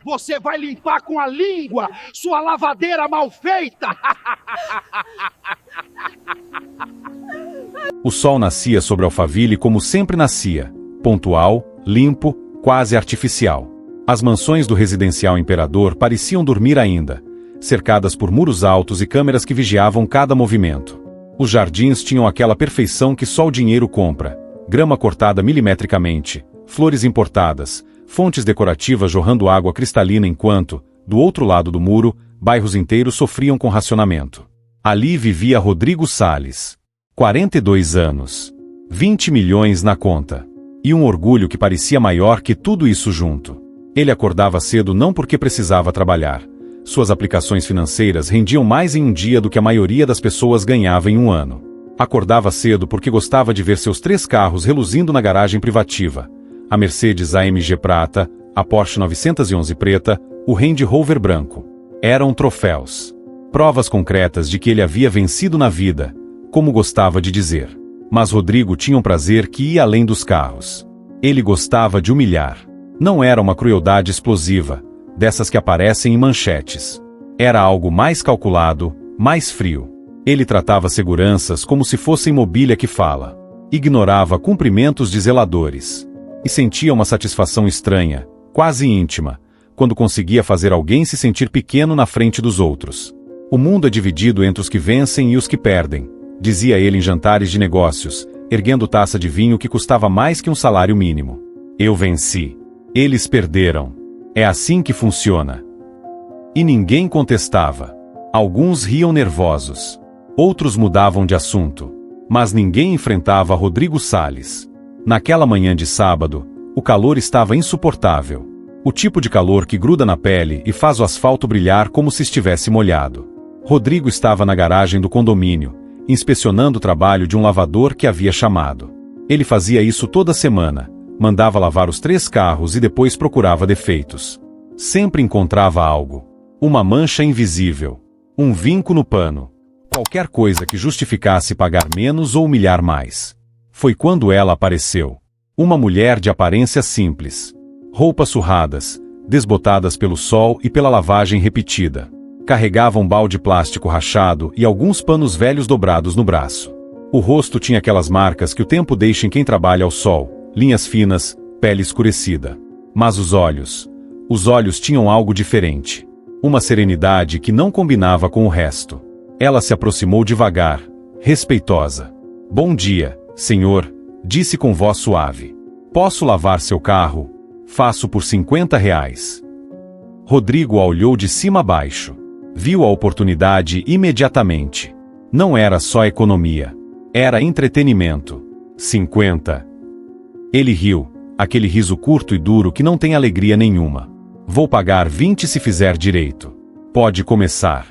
você vai limpar com a língua, sua lavadeira mal feita! O sol nascia sobre Alphaville como sempre nascia, pontual, limpo, quase artificial. As mansões do residencial imperador pareciam dormir ainda, cercadas por muros altos e câmeras que vigiavam cada movimento. Os jardins tinham aquela perfeição que só o dinheiro compra: grama cortada milimetricamente, flores importadas, fontes decorativas jorrando água cristalina enquanto, do outro lado do muro, bairros inteiros sofriam com racionamento. Ali vivia Rodrigo Salles. 42 anos. 20 milhões na conta. E um orgulho que parecia maior que tudo isso junto. Ele acordava cedo não porque precisava trabalhar. Suas aplicações financeiras rendiam mais em um dia do que a maioria das pessoas ganhava em um ano. Acordava cedo porque gostava de ver seus 3 carros reluzindo na garagem privativa. A Mercedes AMG prata, a Porsche 911 preta, o Range Rover branco. Eram troféus. Provas concretas de que ele havia vencido na vida, como gostava de dizer. Mas Rodrigo tinha um prazer que ia além dos carros. Ele gostava de humilhar. Não era uma crueldade explosiva, dessas que aparecem em manchetes. Era algo mais calculado, mais frio. Ele tratava seguranças como se fossem mobília que fala. Ignorava cumprimentos de zeladores. E sentia uma satisfação estranha, quase íntima, quando conseguia fazer alguém se sentir pequeno na frente dos outros. O mundo é dividido entre os que vencem e os que perdem, dizia ele em jantares de negócios, erguendo taça de vinho que custava mais que um salário mínimo. Eu venci. Eles perderam. É assim que funciona. E ninguém contestava. Alguns riam nervosos. Outros mudavam de assunto. Mas ninguém enfrentava Rodrigo Salles. Naquela manhã de sábado, o calor estava insuportável. O tipo de calor que gruda na pele e faz o asfalto brilhar como se estivesse molhado. Rodrigo estava na garagem do condomínio, inspecionando o trabalho de um lavador que havia chamado. Ele fazia isso toda semana, mandava lavar os 3 carros e depois procurava defeitos. Sempre encontrava algo. Uma mancha invisível. Um vinco no pano. Qualquer coisa que justificasse pagar menos ou humilhar mais. Foi quando ela apareceu. Uma mulher de aparência simples. Roupas surradas, desbotadas pelo sol e pela lavagem repetida. Carregava um balde plástico rachado e alguns panos velhos dobrados no braço. O rosto tinha aquelas marcas que o tempo deixa em quem trabalha ao sol, linhas finas, pele escurecida. Mas os olhos tinham algo diferente. Uma serenidade que não combinava com o resto. Ela se aproximou devagar, respeitosa. Bom dia, senhor, disse com voz suave. Posso lavar seu carro? Faço por R$50. Rodrigo a olhou de cima a baixo. Viu a oportunidade imediatamente. Não era só economia. Era entretenimento. 50. Ele riu, aquele riso curto e duro que não tem alegria nenhuma. Vou pagar 20 se fizer direito. Pode começar.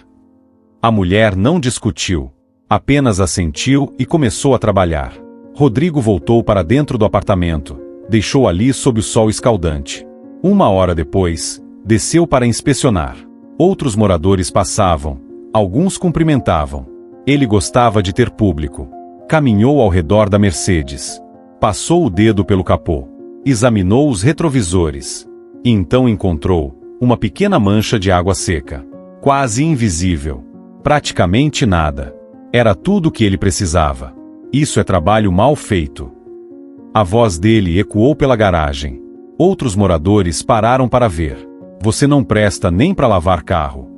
A mulher não discutiu. Apenas assentiu e começou a trabalhar. Rodrigo voltou para dentro do apartamento. Deixou ali sob o sol escaldante. 1 hora depois, desceu para inspecionar. Outros moradores passavam. Alguns cumprimentavam. Ele gostava de ter público. Caminhou ao redor da Mercedes. Passou o dedo pelo capô. Examinou os retrovisores. E então encontrou uma pequena mancha de água seca. Quase invisível. Praticamente nada. Era tudo o que ele precisava. Isso é trabalho mal feito. A voz dele ecoou pela garagem. Outros moradores pararam para ver. Você não presta nem para lavar carro.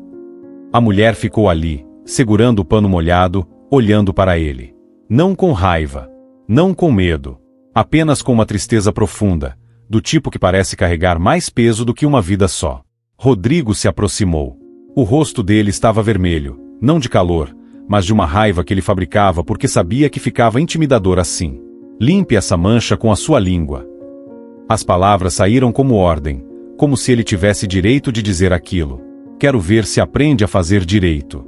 A mulher ficou ali, segurando o pano molhado, olhando para ele. Não com raiva. Não com medo. Apenas com uma tristeza profunda, do tipo que parece carregar mais peso do que uma vida só. Rodrigo se aproximou. O rosto dele estava vermelho, não de calor, mas de uma raiva que ele fabricava porque sabia que ficava intimidador assim. Limpe essa mancha com a sua língua. As palavras saíram como ordem, como se ele tivesse direito de dizer aquilo. Quero ver se aprende a fazer direito.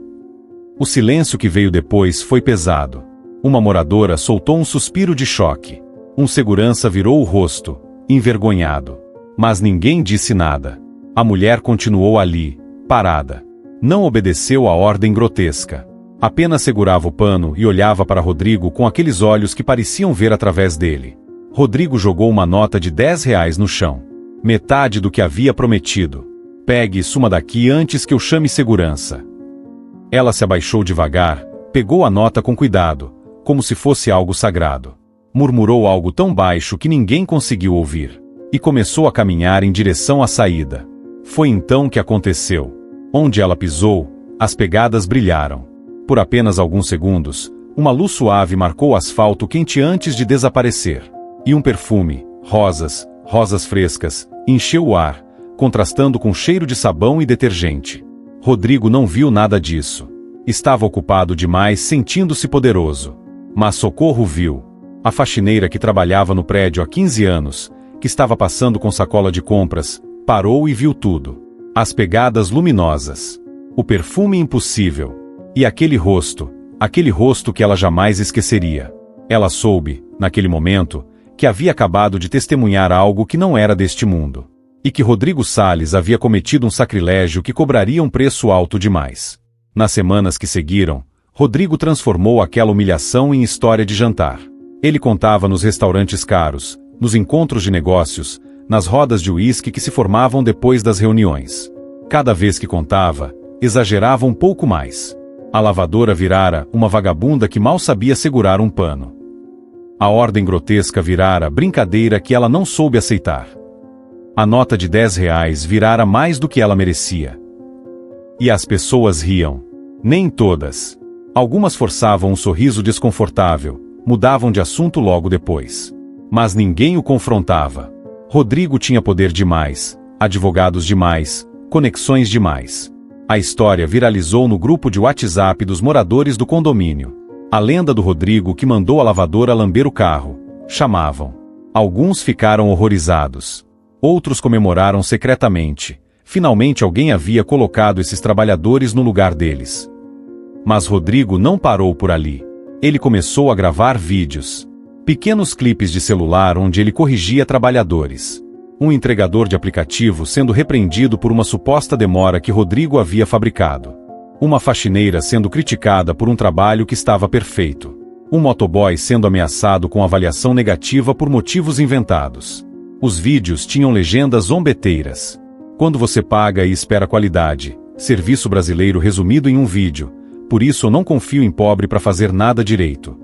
O silêncio que veio depois foi pesado. Uma moradora soltou um suspiro de choque. Um segurança virou o rosto, envergonhado. Mas ninguém disse nada. A mulher continuou ali, parada. Não obedeceu à ordem grotesca. Apenas segurava o pano e olhava para Rodrigo com aqueles olhos que pareciam ver através dele. Rodrigo jogou uma nota de R$10 no chão. Metade do que havia prometido. Pegue e suma daqui antes que eu chame segurança. Ela se abaixou devagar, pegou a nota com cuidado, como se fosse algo sagrado. Murmurou algo tão baixo que ninguém conseguiu ouvir. E começou a caminhar em direção à saída. Foi então que aconteceu. Onde ela pisou, as pegadas brilharam. Por apenas alguns segundos, uma luz suave marcou o asfalto quente antes de desaparecer. E um perfume, rosas frescas, encheu o ar, contrastando com cheiro de sabão e detergente. Rodrigo não viu nada disso. Estava ocupado demais, sentindo-se poderoso. Mas Socorro viu. A faxineira que trabalhava no prédio há 15 anos, que estava passando com sacola de compras, parou e viu tudo. As pegadas luminosas. O perfume impossível. E aquele rosto que ela jamais esqueceria. Ela soube, naquele momento, que havia acabado de testemunhar algo que não era deste mundo. E que Rodrigo Salles havia cometido um sacrilégio que cobraria um preço alto demais. Nas semanas que seguiram, Rodrigo transformou aquela humilhação em história de jantar. Ele contava nos restaurantes caros, nos encontros de negócios, nas rodas de uísque que se formavam depois das reuniões. Cada vez que contava, exagerava um pouco mais. A lavadora virara uma vagabunda que mal sabia segurar um pano. A ordem grotesca virara brincadeira que ela não soube aceitar. A nota de R$10 virara mais do que ela merecia. E as pessoas riam. Nem todas. Algumas forçavam um sorriso desconfortável, mudavam de assunto logo depois. Mas ninguém o confrontava. Rodrigo tinha poder demais, advogados demais, conexões demais. A história viralizou no grupo de WhatsApp dos moradores do condomínio. A lenda do Rodrigo que mandou a lavadora lamber o carro. Chamavam. Alguns ficaram horrorizados. Outros comemoraram secretamente. Finalmente alguém havia colocado esses trabalhadores no lugar deles. Mas Rodrigo não parou por ali. Ele começou a gravar vídeos. Pequenos clipes de celular onde ele corrigia trabalhadores. Um entregador de aplicativo sendo repreendido por uma suposta demora que Rodrigo havia fabricado. Uma faxineira sendo criticada por um trabalho que estava perfeito. Um motoboy sendo ameaçado com avaliação negativa por motivos inventados. Os vídeos tinham legendas zombeteiras. Quando você paga e espera qualidade, serviço brasileiro resumido em um vídeo, por isso eu não confio em pobre para fazer nada direito.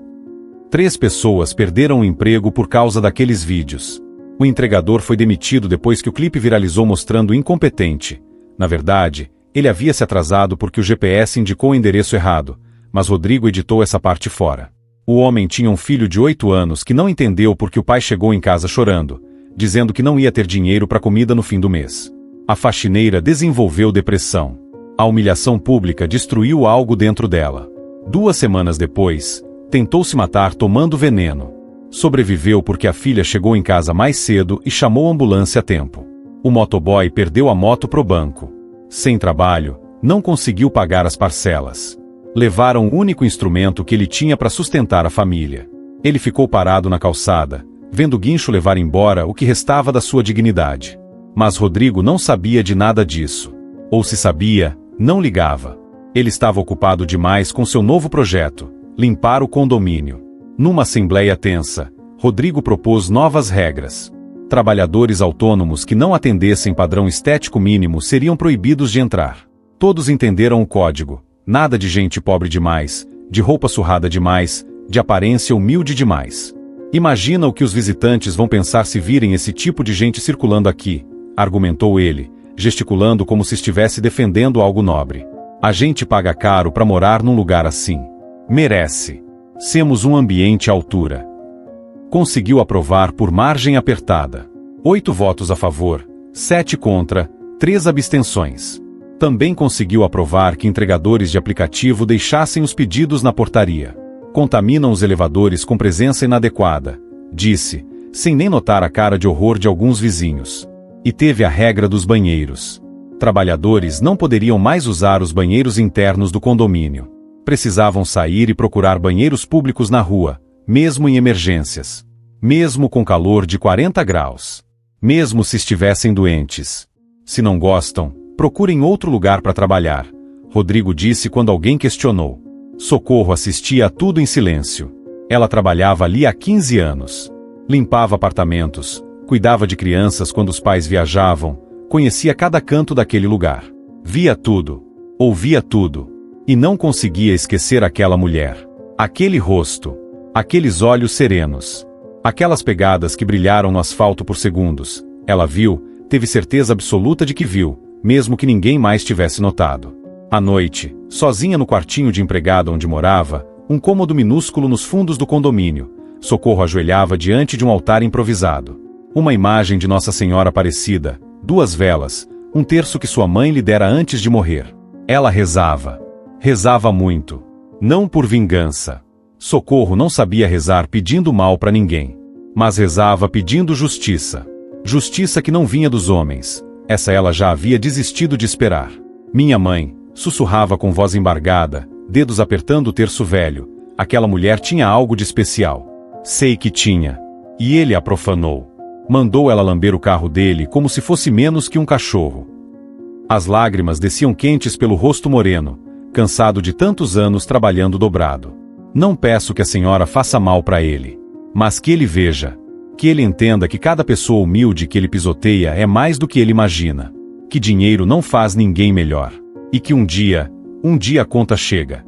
3 pessoas perderam o emprego por causa daqueles vídeos. O entregador foi demitido depois que o clipe viralizou mostrando incompetente. Na verdade, ele havia se atrasado porque o GPS indicou o endereço errado, mas Rodrigo editou essa parte fora. O homem tinha um filho de 8 anos que não entendeu porque o pai chegou em casa chorando, dizendo que não ia ter dinheiro para comida no fim do mês. A faxineira desenvolveu depressão. A humilhação pública destruiu algo dentro dela. 2 semanas depois, tentou se matar tomando veneno. Sobreviveu porque a filha chegou em casa mais cedo e chamou a ambulância a tempo. O motoboy perdeu a moto pro banco. Sem trabalho, não conseguiu pagar as parcelas. Levaram o único instrumento que ele tinha para sustentar a família. Ele ficou parado na calçada, vendo o guincho levar embora o que restava da sua dignidade. Mas Rodrigo não sabia de nada disso. Ou se sabia, não ligava. Ele estava ocupado demais com seu novo projeto, limpar o condomínio. Numa assembleia tensa, Rodrigo propôs novas regras. Trabalhadores autônomos que não atendessem padrão estético mínimo seriam proibidos de entrar. Todos entenderam o código. Nada de gente pobre demais, de roupa surrada demais, de aparência humilde demais. Imagina o que os visitantes vão pensar se virem esse tipo de gente circulando aqui, argumentou ele, gesticulando como se estivesse defendendo algo nobre. A gente paga caro para morar num lugar assim. Merece. Semos um ambiente à altura. Conseguiu aprovar por margem apertada. 8 votos a favor, 7 contra, 3 abstenções. Também conseguiu aprovar que entregadores de aplicativo deixassem os pedidos na portaria. Contaminam os elevadores com presença inadequada, disse, sem nem notar a cara de horror de alguns vizinhos. E teve a regra dos banheiros. Trabalhadores não poderiam mais usar os banheiros internos do condomínio. Precisavam sair e procurar banheiros públicos na rua, mesmo em emergências. Mesmo com calor de 40 graus. Mesmo se estivessem doentes. Se não gostam, procurem outro lugar para trabalhar, Rodrigo disse quando alguém questionou. Socorro assistia a tudo em silêncio. Ela trabalhava ali há 15 anos. Limpava apartamentos, cuidava de crianças quando os pais viajavam, conhecia cada canto daquele lugar. Via tudo, ouvia tudo, e não conseguia esquecer aquela mulher. Aquele rosto, aqueles olhos serenos, aquelas pegadas que brilharam no asfalto por segundos. Ela viu, teve certeza absoluta de que viu, mesmo que ninguém mais tivesse notado. À noite, sozinha no quartinho de empregada onde morava, um cômodo minúsculo nos fundos do condomínio, Socorro ajoelhava diante de um altar improvisado. Uma imagem de Nossa Senhora Aparecida, 2 velas, um terço que sua mãe lhe dera antes de morrer. Ela rezava. Rezava muito. Não por vingança. Socorro não sabia rezar pedindo mal para ninguém. Mas rezava pedindo justiça. Justiça que não vinha dos homens. Essa ela já havia desistido de esperar. Minha mãe, sussurrava com voz embargada, dedos apertando o terço velho. Aquela mulher tinha algo de especial. Sei que tinha. E ele a profanou. Mandou ela lamber o carro dele como se fosse menos que um cachorro. As lágrimas desciam quentes pelo rosto moreno, cansado de tantos anos trabalhando dobrado. Não peço que a senhora faça mal para ele, mas que ele veja, que ele entenda que cada pessoa humilde que ele pisoteia é mais do que ele imagina, que dinheiro não faz ninguém melhor, e que um dia a conta chega.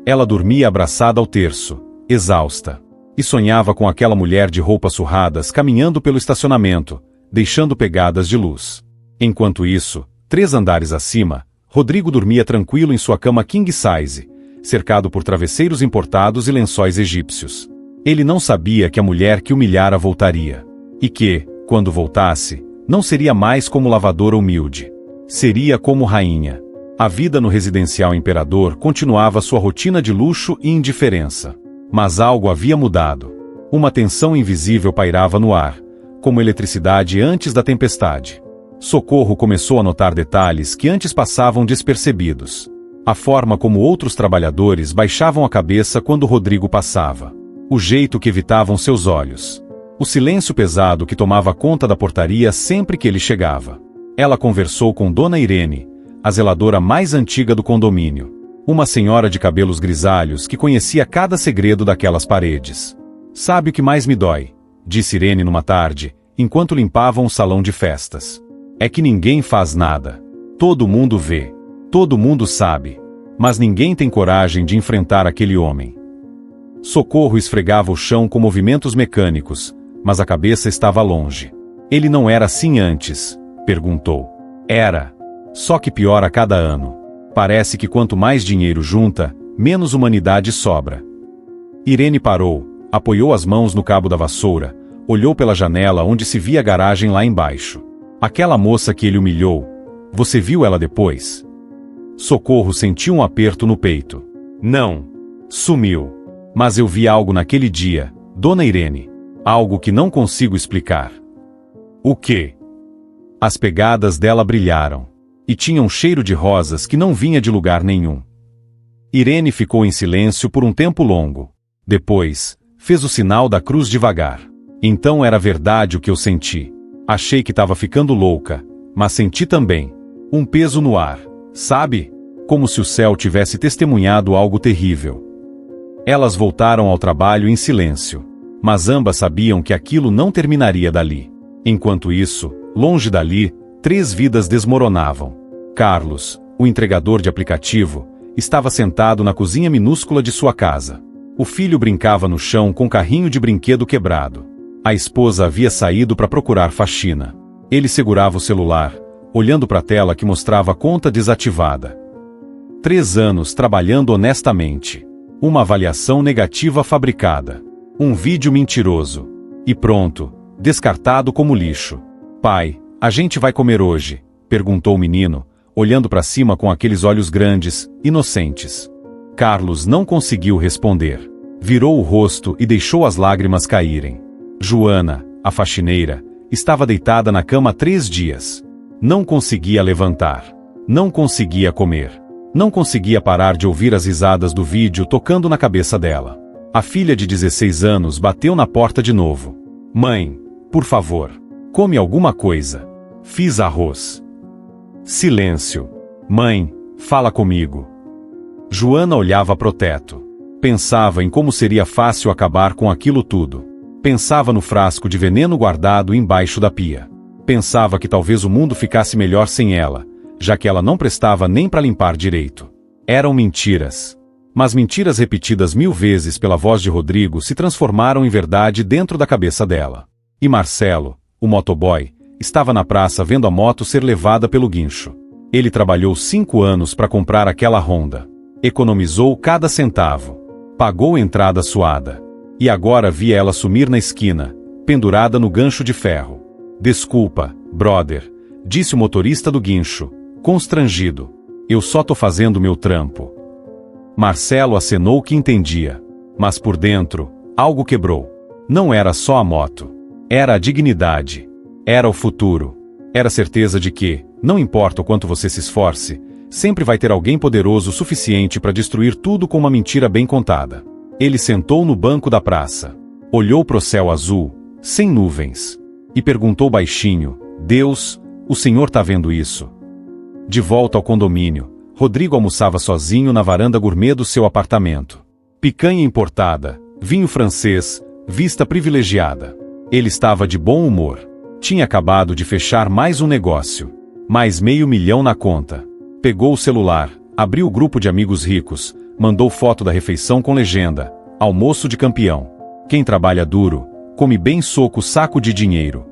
Ela dormia abraçada ao terço, exausta, e sonhava com aquela mulher de roupas surradas caminhando pelo estacionamento, deixando pegadas de luz. Enquanto isso, 3 andares acima, Rodrigo dormia tranquilo em sua cama king size, cercado por travesseiros importados e lençóis egípcios. Ele não sabia que a mulher que humilhara voltaria. E que, quando voltasse, não seria mais como lavadora humilde. Seria como rainha. A vida no residencial Imperador continuava sua rotina de luxo e indiferença. Mas algo havia mudado. Uma tensão invisível pairava no ar, como eletricidade antes da tempestade. Socorro começou a notar detalhes que antes passavam despercebidos. A forma como outros trabalhadores baixavam a cabeça quando Rodrigo passava. O jeito que evitavam seus olhos. O silêncio pesado que tomava conta da portaria sempre que ele chegava. Ela conversou com Dona Irene, a zeladora mais antiga do condomínio. Uma senhora de cabelos grisalhos que conhecia cada segredo daquelas paredes. Sabe o que mais me dói? Disse Irene numa tarde, enquanto limpavam o salão de festas. É que ninguém faz nada. Todo mundo vê. Todo mundo sabe. Mas ninguém tem coragem de enfrentar aquele homem. Socorro esfregava o chão com movimentos mecânicos, mas a cabeça estava longe. Ele não era assim antes? Perguntou. Era. Só que pior a cada ano. Parece que quanto mais dinheiro junta, menos humanidade sobra. Irene parou, apoiou as mãos no cabo da vassoura, olhou pela janela onde se via a garagem lá embaixo. Aquela moça que ele humilhou, você viu ela depois? Socorro sentiu um aperto no peito. Não. Sumiu. Mas eu vi algo naquele dia, Dona Irene. Algo que não consigo explicar. O quê? As pegadas dela brilharam. E tinha um cheiro de rosas que não vinha de lugar nenhum. Irene ficou em silêncio por um tempo longo. Depois, fez o sinal da cruz devagar. Então era verdade o que eu senti. Achei que estava ficando louca, mas senti também um peso no ar, sabe? Como se o céu tivesse testemunhado algo terrível. Elas voltaram ao trabalho em silêncio, mas ambas sabiam que aquilo não terminaria dali. Enquanto isso, longe dali, 3 vidas desmoronavam. Carlos, o entregador de aplicativo, estava sentado na cozinha minúscula de sua casa. O filho brincava no chão com um carrinho de brinquedo quebrado. A esposa havia saído para procurar faxina. Ele segurava o celular, olhando para a tela que mostrava a conta desativada. 3 anos trabalhando honestamente. Uma avaliação negativa fabricada. Um vídeo mentiroso. E pronto, descartado como lixo. Pai, a gente vai comer hoje? Perguntou o menino, olhando para cima com aqueles olhos grandes, inocentes. Carlos não conseguiu responder. Virou o rosto e deixou as lágrimas caírem. Joana, a faxineira, estava deitada na cama há 3 dias. Não conseguia levantar. Não conseguia comer. Não conseguia parar de ouvir as risadas do vídeo tocando na cabeça dela. A filha de 16 anos bateu na porta de novo. Mãe, por favor, come alguma coisa. Fiz arroz. Silêncio. Mãe, fala comigo. Joana olhava pro teto. Pensava em como seria fácil acabar com aquilo tudo. Pensava no frasco de veneno guardado embaixo da pia. Pensava que talvez o mundo ficasse melhor sem ela, já que ela não prestava nem para limpar direito. Eram mentiras. Mas mentiras repetidas 1000 vezes pela voz de Rodrigo se transformaram em verdade dentro da cabeça dela. E Marcelo, o motoboy, estava na praça vendo a moto ser levada pelo guincho. Ele trabalhou 5 anos para comprar aquela Honda. Economizou cada centavo. Pagou entrada suada. E agora via ela sumir na esquina, pendurada no gancho de ferro. Desculpa, brother, disse o motorista do guincho, constrangido. Eu só tô fazendo meu trampo. Marcelo acenou que entendia. Mas por dentro, algo quebrou. Não era só a moto. Era a dignidade. Era o futuro. Era a certeza de que, não importa o quanto você se esforce, sempre vai ter alguém poderoso o suficiente para destruir tudo com uma mentira bem contada. Ele sentou no banco da praça. Olhou pro céu azul, sem nuvens. E perguntou baixinho, Deus, o Senhor tá vendo isso? De volta ao condomínio, Rodrigo almoçava sozinho na varanda gourmet do seu apartamento. Picanha importada, vinho francês, vista privilegiada. Ele estava de bom humor. Tinha acabado de fechar mais um negócio. Mais $500 mil na conta. Pegou o celular, abriu o grupo de amigos ricos, mandou foto da refeição com legenda, almoço de campeão. Quem trabalha duro, come bem soco saco de dinheiro.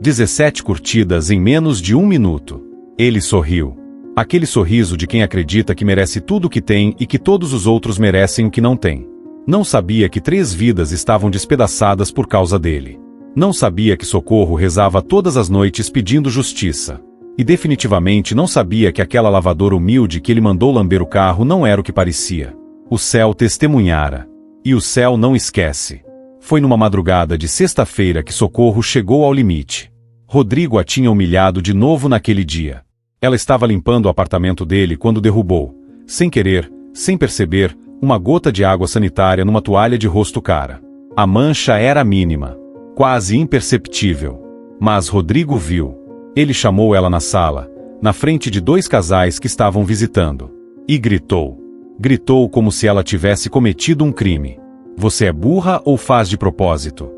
17 curtidas em menos de 1 minuto. Ele sorriu. Aquele sorriso de quem acredita que merece tudo o que tem e que todos os outros merecem o que não tem. Não sabia que 3 vidas estavam despedaçadas por causa dele. Não sabia que Socorro rezava todas as noites pedindo justiça. E definitivamente não sabia que aquela lavadora humilde que ele mandou lamber o carro não era o que parecia. O céu testemunhara. E o céu não esquece. Foi numa madrugada de sexta-feira que Socorro chegou ao limite. Rodrigo a tinha humilhado de novo naquele dia. Ela estava limpando o apartamento dele quando derrubou, sem querer, sem perceber, uma gota de água sanitária numa toalha de rosto cara. A mancha era mínima, quase imperceptível. Mas Rodrigo viu. Ele chamou ela na sala, na frente de 2 casais que estavam visitando. E gritou. Gritou como se ela tivesse cometido um crime. Você é burra ou faz de propósito?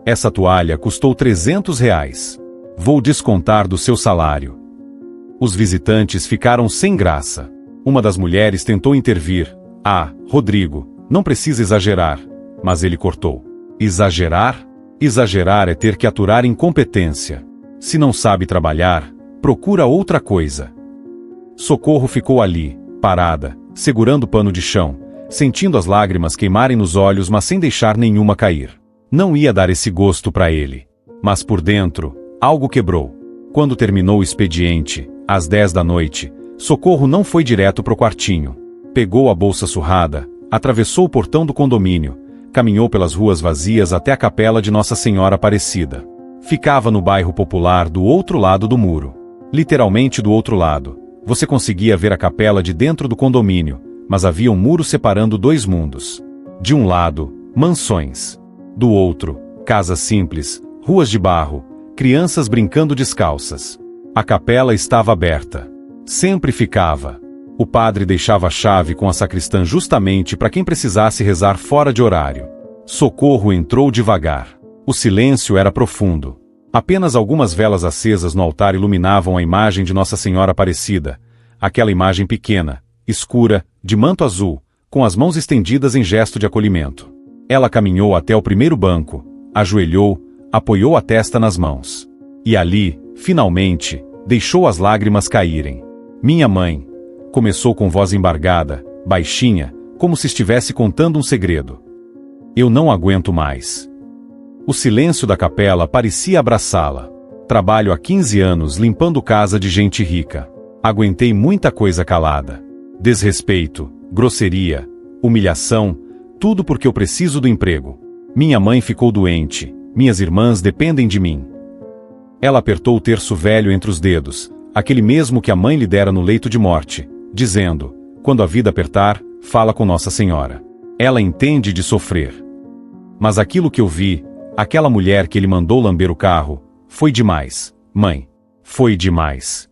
Essa toalha custou R$300. Vou descontar do seu salário. Os visitantes ficaram sem graça. Uma das mulheres tentou intervir. Ah, Rodrigo, não precisa exagerar. Mas ele cortou. Exagerar? Exagerar é ter que aturar incompetência. Se não sabe trabalhar, procura outra coisa. Socorro ficou ali, parada, segurando o pano de chão, sentindo as lágrimas queimarem nos olhos, mas sem deixar nenhuma cair. Não ia dar esse gosto para ele. Mas por dentro, algo quebrou. Quando terminou o expediente, às 10 da noite, Socorro não foi direto pro quartinho. Pegou a bolsa surrada, atravessou o portão do condomínio, caminhou pelas ruas vazias até a capela de Nossa Senhora Aparecida. Ficava no bairro popular do outro lado do muro. Literalmente do outro lado. Você conseguia ver a capela de dentro do condomínio, mas havia um muro separando 2 mundos. De um lado, mansões. Do outro, casas simples, ruas de barro, crianças brincando descalças. A capela estava aberta. Sempre ficava. O padre deixava a chave com a sacristã justamente para quem precisasse rezar fora de horário. Socorro entrou devagar. O silêncio era profundo. Apenas algumas velas acesas no altar iluminavam a imagem de Nossa Senhora Aparecida, aquela imagem pequena, escura, de manto azul, com as mãos estendidas em gesto de acolhimento. Ela caminhou até o primeiro banco, ajoelhou, apoiou a testa nas mãos. E ali, finalmente, deixou as lágrimas caírem. Minha mãe, começou com voz embargada, baixinha, como se estivesse contando um segredo. Eu não aguento mais. O silêncio da capela parecia abraçá-la. Trabalho há 15 anos limpando casa de gente rica. Aguentei muita coisa calada. Desrespeito, grosseria, humilhação, tudo porque eu preciso do emprego. Minha mãe ficou doente, minhas irmãs dependem de mim. Ela apertou o terço velho entre os dedos, aquele mesmo que a mãe lhe dera no leito de morte, dizendo, quando a vida apertar, fala com Nossa Senhora. Ela entende de sofrer. Mas aquilo que eu vi, aquela mulher que ele mandou lamber o carro, foi demais, mãe. Foi demais.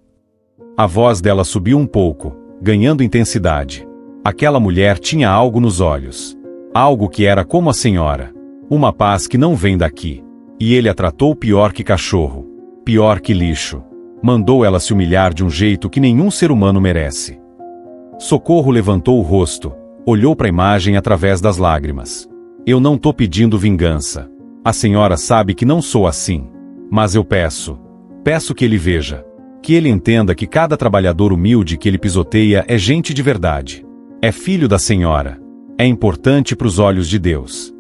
A voz dela subiu um pouco, ganhando intensidade. Aquela mulher tinha algo nos olhos. Algo que era como a senhora. Uma paz que não vem daqui. E ele a tratou pior que cachorro. Pior que lixo. Mandou ela se humilhar de um jeito que nenhum ser humano merece. Socorro levantou o rosto, olhou para a imagem através das lágrimas. Eu não tô pedindo vingança. A senhora sabe que não sou assim. Mas eu peço que ele veja. Que ele entenda que cada trabalhador humilde que ele pisoteia é gente de verdade. É filho da senhora. É importante para os olhos de Deus.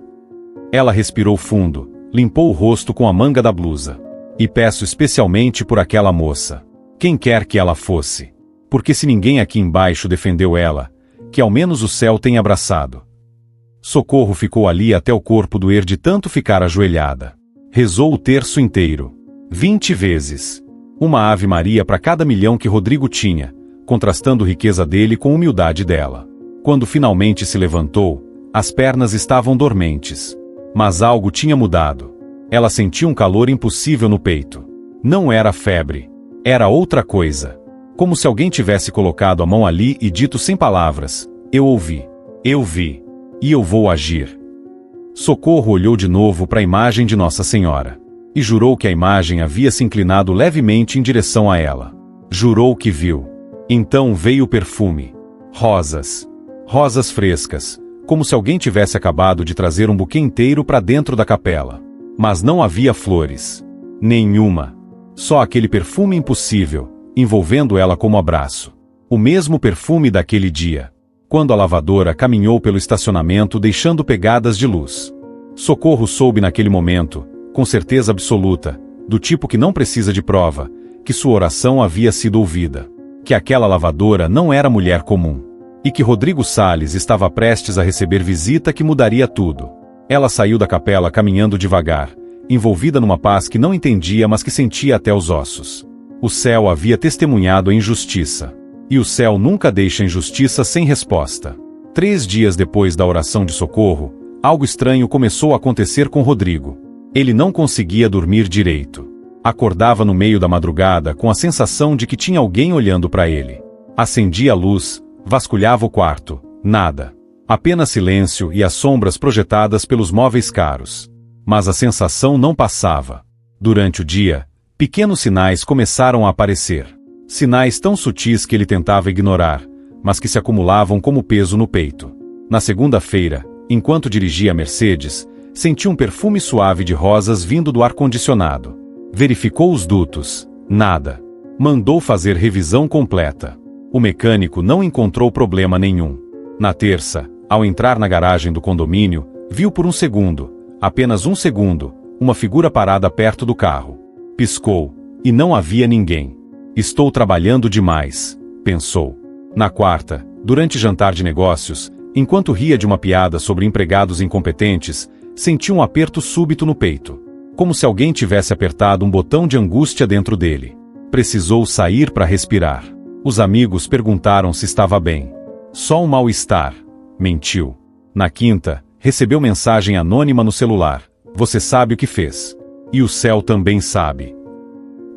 Ela respirou fundo, limpou o rosto com a manga da blusa. E peço especialmente por aquela moça. Quem quer que ela fosse. Porque se ninguém aqui embaixo defendeu ela, que ao menos o céu tenha abraçado. Socorro ficou ali até o corpo doer de tanto ficar ajoelhada. Rezou o terço inteiro. 20 vezes. Uma Ave Maria para cada milhão que Rodrigo tinha, contrastando a riqueza dele com a humildade dela. Quando finalmente se levantou, as pernas estavam dormentes. Mas algo tinha mudado. Ela sentia um calor impossível no peito. Não era febre. Era outra coisa. Como se alguém tivesse colocado a mão ali e dito sem palavras: eu ouvi. Eu vi. E eu vou agir. Socorro olhou de novo para a imagem de Nossa Senhora. E jurou que a imagem havia se inclinado levemente em direção a ela. Jurou que viu. Então veio o perfume. Rosas. Rosas frescas. Como se alguém tivesse acabado de trazer um buquê inteiro para dentro da capela. Mas não havia flores. Nenhuma. Só aquele perfume impossível, envolvendo ela como abraço. O mesmo perfume daquele dia. Quando a lavadora caminhou pelo estacionamento deixando pegadas de luz. Socorro soube naquele momento, com certeza absoluta, do tipo que não precisa de prova, que sua oração havia sido ouvida. Que aquela lavadora não era mulher comum. E que Rodrigo Salles estava prestes a receber visita que mudaria tudo. Ela saiu da capela caminhando devagar, envolvida numa paz que não entendia mas que sentia até os ossos. O céu havia testemunhado a injustiça. E o céu nunca deixa injustiça sem resposta. 3 dias depois da oração de socorro, algo estranho começou a acontecer com Rodrigo. Ele não conseguia dormir direito. Acordava no meio da madrugada com a sensação de que tinha alguém olhando para ele. Acendia a luz, vasculhava o quarto. Nada. Apenas silêncio e as sombras projetadas pelos móveis caros. Mas a sensação não passava. Durante o dia, pequenos sinais começaram a aparecer. Sinais tão sutis que ele tentava ignorar, mas que se acumulavam como peso no peito. Na segunda-feira, enquanto dirigia a Mercedes, sentiu um perfume suave de rosas vindo do ar-condicionado. Verificou os dutos. Nada. Mandou fazer revisão completa. O mecânico não encontrou problema nenhum. Na terça, ao entrar na garagem do condomínio, viu por um segundo, apenas um segundo, uma figura parada perto do carro. Piscou, e não havia ninguém. Estou trabalhando demais, pensou. Na quarta, durante jantar de negócios, enquanto ria de uma piada sobre empregados incompetentes, sentiu um aperto súbito no peito. Como se alguém tivesse apertado um botão de angústia dentro dele. Precisou sair para respirar. Os amigos perguntaram se estava bem. Só um mal-estar. Mentiu. Na quinta, recebeu mensagem anônima no celular. Você sabe o que fez. E o céu também sabe.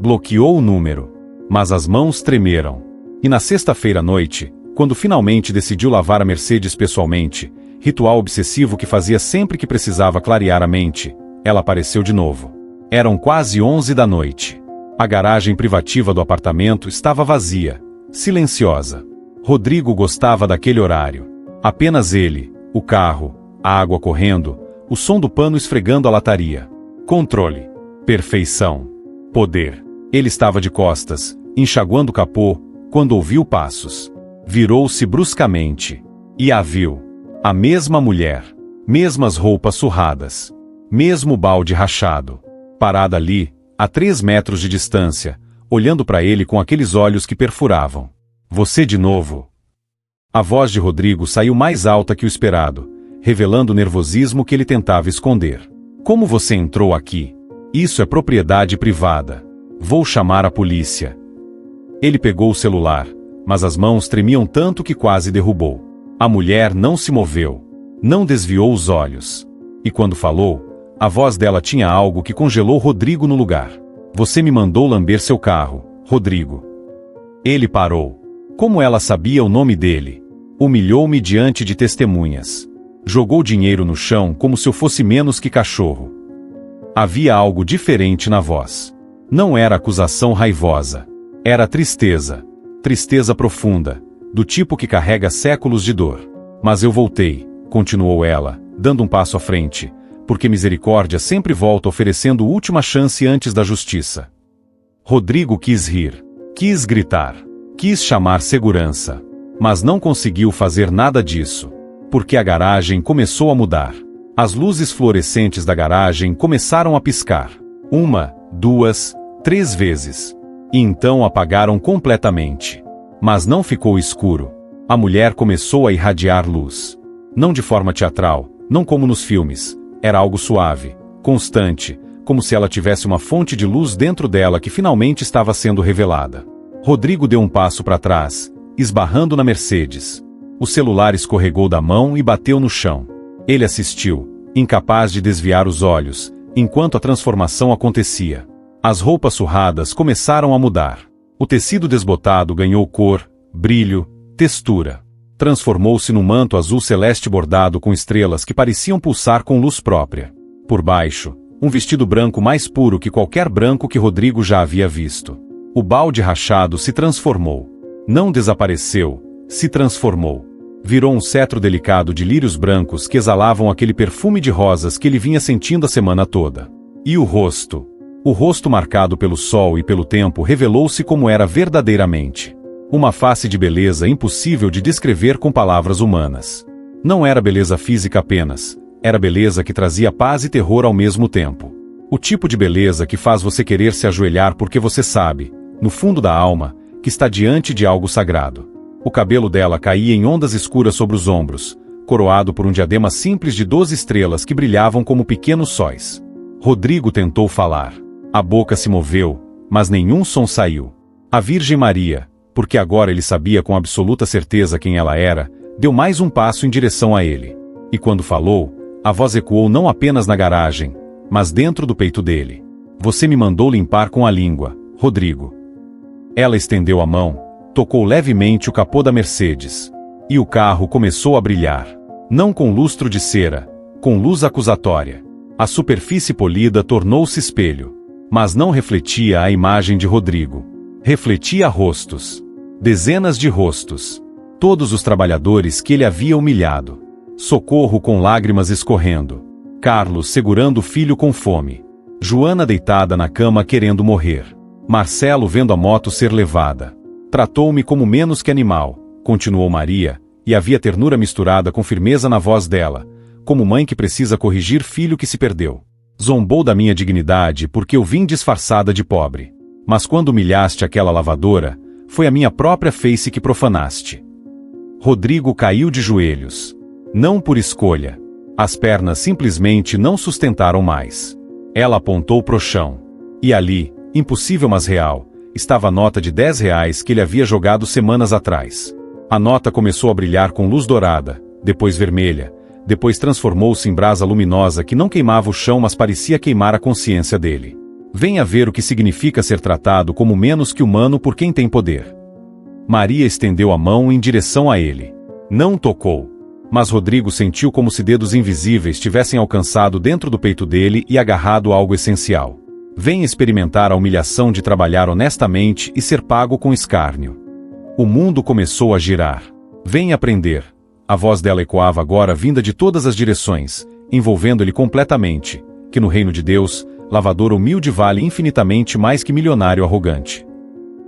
Bloqueou o número. Mas as mãos tremeram. E na sexta-feira à noite, quando finalmente decidiu lavar a Mercedes pessoalmente, ritual obsessivo que fazia sempre que precisava clarear a mente, ela apareceu de novo. Eram quase 11 da noite. A garagem privativa do apartamento estava vazia, silenciosa. Rodrigo gostava daquele horário. Apenas ele, o carro, a água correndo, o som do pano esfregando a lataria. Controle. Perfeição. Poder. Ele estava de costas, enxaguando o capô, quando ouviu passos. Virou-se bruscamente. E a viu. A mesma mulher. Mesmas roupas surradas. Mesmo balde rachado. Parada ali, a 3 metros de distância, olhando para ele com aqueles olhos que perfuravam. Você de novo? A voz de Rodrigo saiu mais alta que o esperado, revelando o nervosismo que ele tentava esconder. Como você entrou aqui? Isso é propriedade privada. Vou chamar a polícia. Ele pegou o celular, mas as mãos tremiam tanto que quase derrubou. A mulher não se moveu. Não desviou os olhos. E quando falou, a voz dela tinha algo que congelou Rodrigo no lugar. Você me mandou lamber seu carro, Rodrigo. Ele parou. Como ela sabia o nome dele? Humilhou-me diante de testemunhas. Jogou dinheiro no chão como se eu fosse menos que cachorro. Havia algo diferente na voz. Não era acusação raivosa. Era tristeza. Tristeza profunda, do tipo que carrega séculos de dor. Mas eu voltei, continuou ela, dando um passo à frente, porque misericórdia sempre volta oferecendo última chance antes da justiça. Rodrigo quis rir, quis gritar, quis chamar segurança, mas não conseguiu fazer nada disso, porque a garagem começou a mudar. As luzes fluorescentes da garagem começaram a piscar. 1, 2, 3 vezes. E então apagaram completamente. Mas não ficou escuro. A mulher começou a irradiar luz. Não de forma teatral, não como nos filmes. Era algo suave, constante, como se ela tivesse uma fonte de luz dentro dela que finalmente estava sendo revelada. Rodrigo deu um passo para trás, esbarrando na Mercedes. O celular escorregou da mão e bateu no chão. Ele assistiu, incapaz de desviar os olhos, enquanto a transformação acontecia. As roupas surradas começaram a mudar. O tecido desbotado ganhou cor, brilho, textura. Transformou-se num manto azul celeste bordado com estrelas que pareciam pulsar com luz própria. Por baixo, um vestido branco mais puro que qualquer branco que Rodrigo já havia visto. O balde rachado se transformou. Não desapareceu, se transformou. Virou um cetro delicado de lírios brancos que exalavam aquele perfume de rosas que ele vinha sentindo a semana toda. E o rosto? O rosto marcado pelo sol e pelo tempo revelou-se como era verdadeiramente. Uma face de beleza impossível de descrever com palavras humanas. Não era beleza física apenas, era beleza que trazia paz e terror ao mesmo tempo. O tipo de beleza que faz você querer se ajoelhar porque você sabe, no fundo da alma, que está diante de algo sagrado. O cabelo dela caía em ondas escuras sobre os ombros, coroado por um diadema simples de 12 estrelas que brilhavam como pequenos sóis. Rodrigo tentou falar. A boca se moveu, mas nenhum som saiu. A Virgem Maria, porque agora ele sabia com absoluta certeza quem ela era, deu mais um passo em direção a ele. E quando falou, a voz ecoou não apenas na garagem, mas dentro do peito dele. Você me mandou limpar com a língua, Rodrigo. Ela estendeu a mão, tocou levemente o capô da Mercedes. E o carro começou a brilhar. Não com lustro de cera, com luz acusatória. A superfície polida tornou-se espelho. Mas não refletia a imagem de Rodrigo. Refletia rostos. Dezenas de rostos. Todos os trabalhadores que ele havia humilhado. Socorro com lágrimas escorrendo. Carlos segurando o filho com fome. Joana deitada na cama querendo morrer. Marcelo vendo a moto ser levada. Tratou-me como menos que animal, continuou Maria, e havia ternura misturada com firmeza na voz dela, como mãe que precisa corrigir filho que se perdeu. Zombou da minha dignidade porque eu vim disfarçada de pobre. Mas quando humilhaste aquela lavadora, foi a minha própria face que profanaste. Rodrigo caiu de joelhos. Não por escolha. As pernas simplesmente não sustentaram mais. Ela apontou pro chão. E ali, impossível mas real, estava a nota de R$10 que ele havia jogado semanas atrás. A nota começou a brilhar com luz dourada, depois vermelha, depois transformou-se em brasa luminosa que não queimava o chão mas parecia queimar a consciência dele. Venha ver o que significa ser tratado como menos que humano por quem tem poder. Maria estendeu a mão em direção a ele. Não tocou. Mas Rodrigo sentiu como se dedos invisíveis tivessem alcançado dentro do peito dele e agarrado algo essencial. Venha experimentar a humilhação de trabalhar honestamente e ser pago com escárnio. O mundo começou a girar. Venha aprender. A voz dela ecoava agora vinda de todas as direções, envolvendo ele completamente, que no reino de Deus, lavador humilde vale infinitamente mais que milionário arrogante.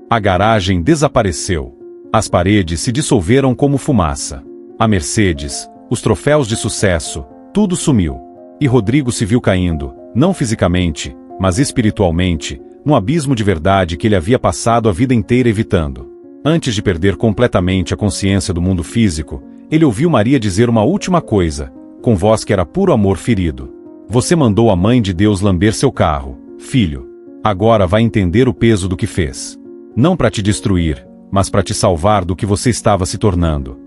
A garagem desapareceu. As paredes se dissolveram como fumaça. A Mercedes, os troféus de sucesso, tudo sumiu. E Rodrigo se viu caindo, não fisicamente, mas espiritualmente, num abismo de verdade que ele havia passado a vida inteira evitando. Antes de perder completamente a consciência do mundo físico, ele ouviu Maria dizer uma última coisa, com voz que era puro amor ferido. Você mandou a Mãe de Deus lamber seu carro, filho. Agora vai entender o peso do que fez. Não para te destruir, mas para te salvar do que você estava se tornando.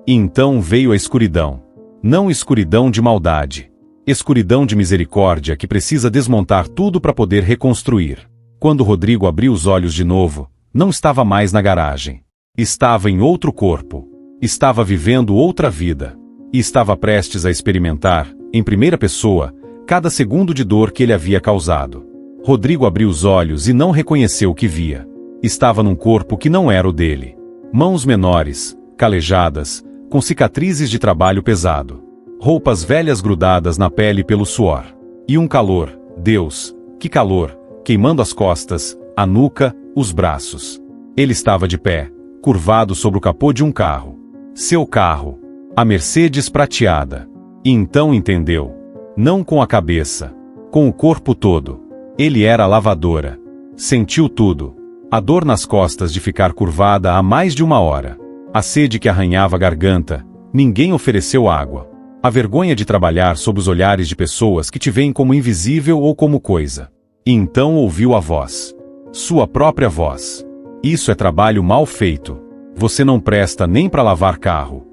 E então veio a escuridão. Não escuridão de maldade. Escuridão de misericórdia que precisa desmontar tudo para poder reconstruir. Quando Rodrigo abriu os olhos de novo, não estava mais na garagem. Estava em outro corpo. Estava vivendo outra vida. E estava prestes a experimentar, em primeira pessoa, cada segundo de dor que ele havia causado. Rodrigo abriu os olhos e não reconheceu o que via. Estava num corpo que não era o dele. Mãos menores, calejadas, com cicatrizes de trabalho pesado. Roupas velhas grudadas na pele pelo suor. E um calor, Deus, que calor, queimando as costas, a nuca, os braços. Ele estava de pé, curvado sobre o capô de um carro. Seu carro, a Mercedes prateada. E então entendeu. Não com a cabeça, com o corpo todo. Ele era a lavadora. Sentiu tudo. A dor nas costas de ficar curvada há mais de uma hora. A sede que arranhava a garganta. Ninguém ofereceu água. A vergonha de trabalhar sob os olhares de pessoas que te veem como invisível ou como coisa. E então ouviu a voz. Sua própria voz. Isso é trabalho mal feito. Você não presta nem para lavar carro.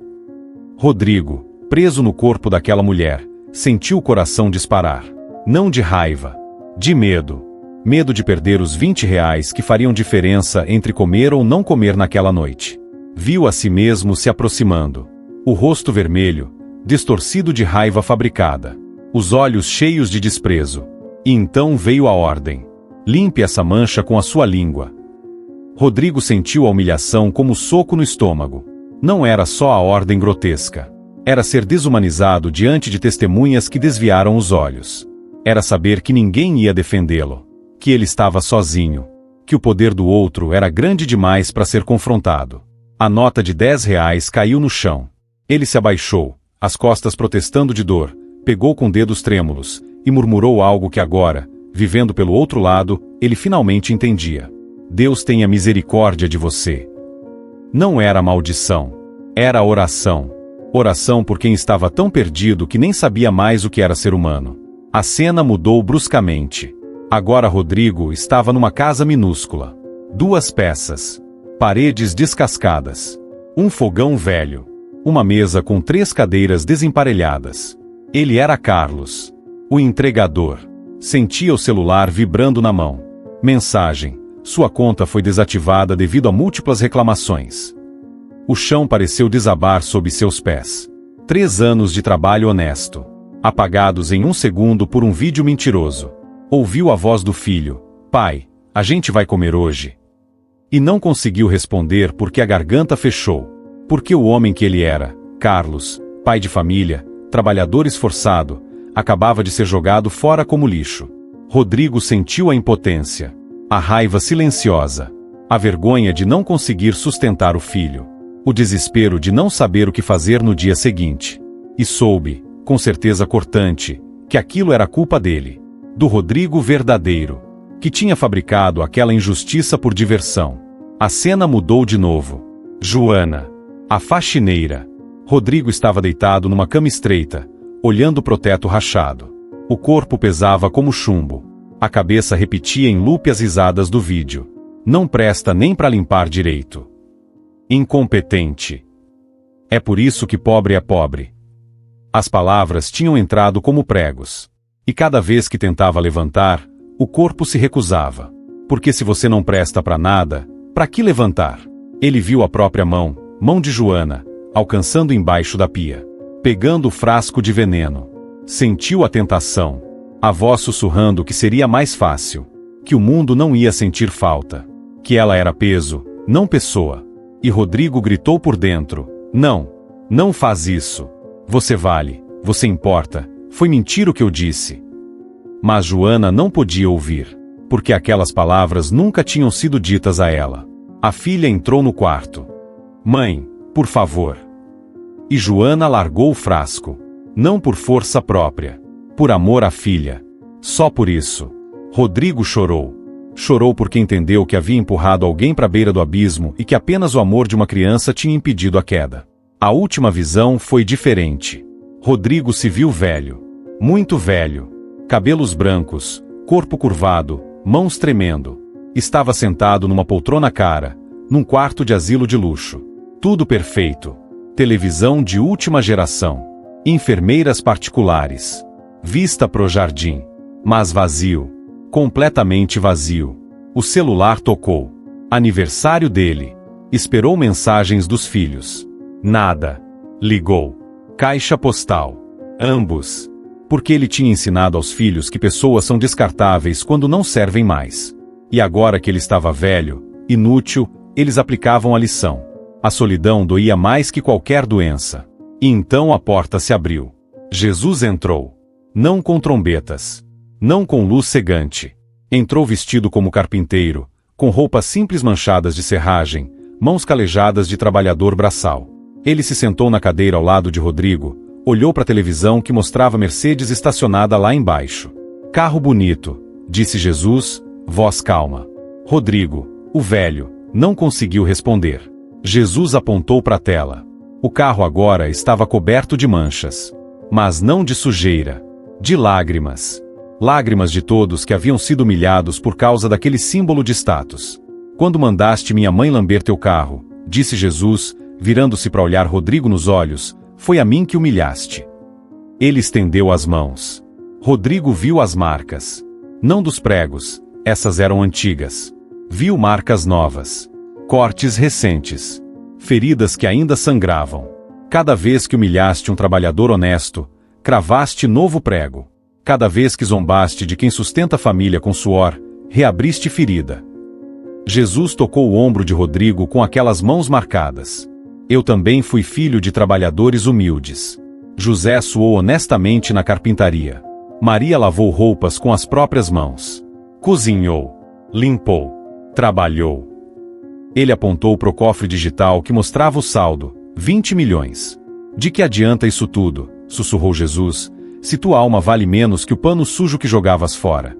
Rodrigo, preso no corpo daquela mulher, sentiu o coração disparar. Não de raiva. De medo. Medo de perder os R$ 20 que fariam diferença entre comer ou não comer naquela noite. Viu a si mesmo se aproximando. O rosto vermelho, distorcido de raiva fabricada. Os olhos cheios de desprezo. E então veio a ordem. Limpe essa mancha com a sua língua. Rodrigo sentiu a humilhação como soco no estômago. Não era só a ordem grotesca. Era ser desumanizado diante de testemunhas que desviaram os olhos. Era saber que ninguém ia defendê-lo. Que ele estava sozinho. Que o poder do outro era grande demais para ser confrontado. A nota de R$ 10 caiu no chão. Ele se abaixou, as costas protestando de dor, pegou com dedos trêmulos, e murmurou algo que agora, vivendo pelo outro lado, ele finalmente entendia. Deus tenha misericórdia de você. Não era maldição. Era oração. Oração por quem estava tão perdido que nem sabia mais o que era ser humano. A cena mudou bruscamente. Agora Rodrigo estava numa casa minúscula. 2 peças. Paredes descascadas. Um fogão velho. Uma mesa com 3 cadeiras desemparelhadas. Ele era Carlos. O entregador. Sentia o celular vibrando na mão. Mensagem. Sua conta foi desativada devido a múltiplas reclamações. O chão pareceu desabar sob seus pés. 3 anos de trabalho honesto. Apagados em 1 segundo por um vídeo mentiroso. Ouviu a voz do filho. Pai, a gente vai comer hoje. E não conseguiu responder porque a garganta fechou. Porque o homem que ele era, Carlos, pai de família, trabalhador esforçado, acabava de ser jogado fora como lixo. Rodrigo sentiu a impotência. A raiva silenciosa. A vergonha de não conseguir sustentar o filho. O desespero de não saber o que fazer no dia seguinte. E soube, com certeza cortante, que aquilo era culpa dele. Do Rodrigo verdadeiro. Que tinha fabricado aquela injustiça por diversão. A cena mudou de novo. Joana. A faxineira. Rodrigo estava deitado numa cama estreita, olhando pro teto rachado. O corpo pesava como chumbo. A cabeça repetia em loop as risadas do vídeo. Não presta nem para limpar direito. Incompetente. É por isso que pobre é pobre. As palavras tinham entrado como pregos. E cada vez que tentava levantar, o corpo se recusava. Porque se você não presta para nada, para que levantar? Ele viu a própria mão de Joana, alcançando embaixo da pia. Pegando o frasco de veneno. Sentiu a tentação. A voz sussurrando que seria mais fácil. Que o mundo não ia sentir falta. Que ela era peso, não pessoa. E Rodrigo gritou por dentro. Não, não faz isso. Você vale, você importa. Foi mentira o que eu disse. Mas Joana não podia ouvir. Porque aquelas palavras nunca tinham sido ditas a ela. A filha entrou no quarto. Mãe, por favor. E Joana largou o frasco. Não por força própria. Por amor à filha. Só por isso. Rodrigo chorou. Chorou porque entendeu que havia empurrado alguém para a beira do abismo e que apenas o amor de uma criança tinha impedido a queda. A última visão foi diferente. Rodrigo se viu velho. Muito velho. Cabelos brancos, corpo curvado, mãos tremendo. Estava sentado numa poltrona cara, num quarto de asilo de luxo. Tudo perfeito. Televisão de última geração. Enfermeiras particulares. Vista pro jardim. Mas vazio. Completamente vazio. O celular tocou. Aniversário dele. Esperou mensagens dos filhos. Nada. Ligou. Caixa postal. Ambos. Porque ele tinha ensinado aos filhos que pessoas são descartáveis quando não servem mais. E agora que ele estava velho, inútil, eles aplicavam a lição. A solidão doía mais que qualquer doença. E então a porta se abriu. Jesus entrou. Não com trombetas. Não com luz cegante. Entrou vestido como carpinteiro, com roupas simples manchadas de serragem, mãos calejadas de trabalhador braçal. Ele se sentou na cadeira ao lado de Rodrigo, olhou para a televisão que mostrava Mercedes estacionada lá embaixo. Carro bonito, disse Jesus, voz calma. Rodrigo, o velho, não conseguiu responder. Jesus apontou para a tela. O carro agora estava coberto de manchas. Mas não de sujeira. De lágrimas. Lágrimas de todos que haviam sido humilhados por causa daquele símbolo de status. Quando mandaste minha mãe lamber teu carro, disse Jesus, virando-se para olhar Rodrigo nos olhos, foi a mim que humilhaste. Ele estendeu as mãos. Rodrigo viu as marcas. Não dos pregos, essas eram antigas. Viu marcas novas. Cortes recentes. Feridas que ainda sangravam. Cada vez que humilhaste um trabalhador honesto, cravaste novo prego. Cada vez que zombaste de quem sustenta a família com suor, reabriste ferida. Jesus tocou o ombro de Rodrigo com aquelas mãos marcadas. Eu também fui filho de trabalhadores humildes. José suou honestamente na carpintaria. Maria lavou roupas com as próprias mãos. Cozinhou. Limpou. Trabalhou. Ele apontou para o cofre digital que mostrava o saldo, 20 milhões. De que adianta isso tudo? Sussurrou Jesus, se tua alma vale menos que o pano sujo que jogavas fora.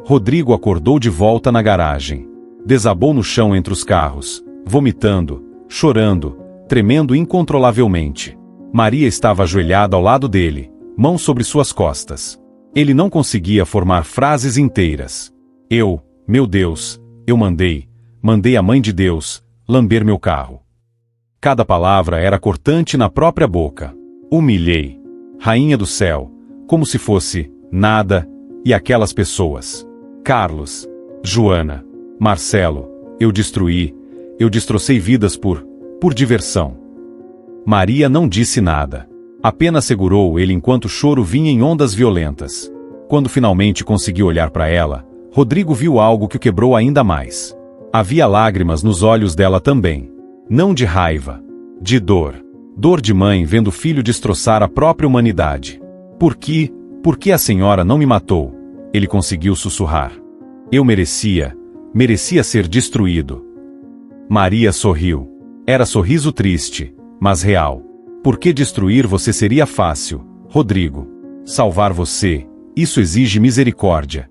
Rodrigo acordou de volta na garagem. Desabou no chão entre os carros, vomitando, chorando, tremendo incontrolavelmente. Maria estava ajoelhada ao lado dele, mãos sobre suas costas. Ele não conseguia formar frases inteiras. Meu Deus, eu mandei a Mãe de Deus, lamber meu carro. Cada palavra era cortante na própria boca. Humilhei. Rainha do céu, como se fosse nada, e aquelas pessoas. Carlos, Joana, Marcelo, eu destrocei vidas por diversão. Maria não disse nada. Apenas segurou ele enquanto o choro vinha em ondas violentas. Quando finalmente conseguiu olhar para ela, Rodrigo viu algo que o quebrou ainda mais. Havia lágrimas nos olhos dela também. Não de raiva. De dor. Dor de mãe vendo o filho destroçar a própria humanidade. Por que a senhora não me matou? Ele conseguiu sussurrar. Eu merecia ser destruído. Maria sorriu. Era sorriso triste, mas real. Por que destruir você seria fácil, Rodrigo? Salvar você, isso exige misericórdia.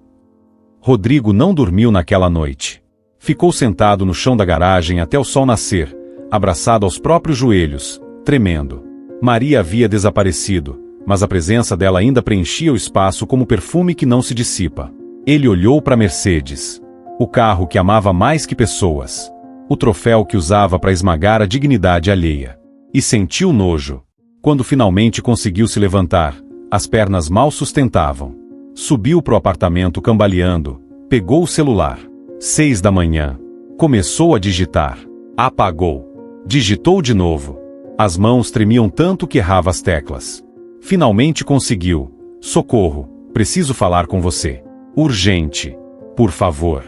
Rodrigo não dormiu naquela noite. Ficou sentado no chão da garagem até o sol nascer, abraçado aos próprios joelhos, tremendo. Maria havia desaparecido, mas a presença dela ainda preenchia o espaço como perfume que não se dissipa. Ele olhou para Mercedes. O carro que amava mais que pessoas. O troféu que usava para esmagar a dignidade alheia. E sentiu nojo. Quando finalmente conseguiu se levantar, as pernas mal sustentavam. Subiu pro apartamento cambaleando, pegou o celular. 6 da manhã. Começou a digitar. Apagou. Digitou de novo. As mãos tremiam tanto que errava as teclas. Finalmente conseguiu. Socorro, preciso falar com você. Urgente. Por favor.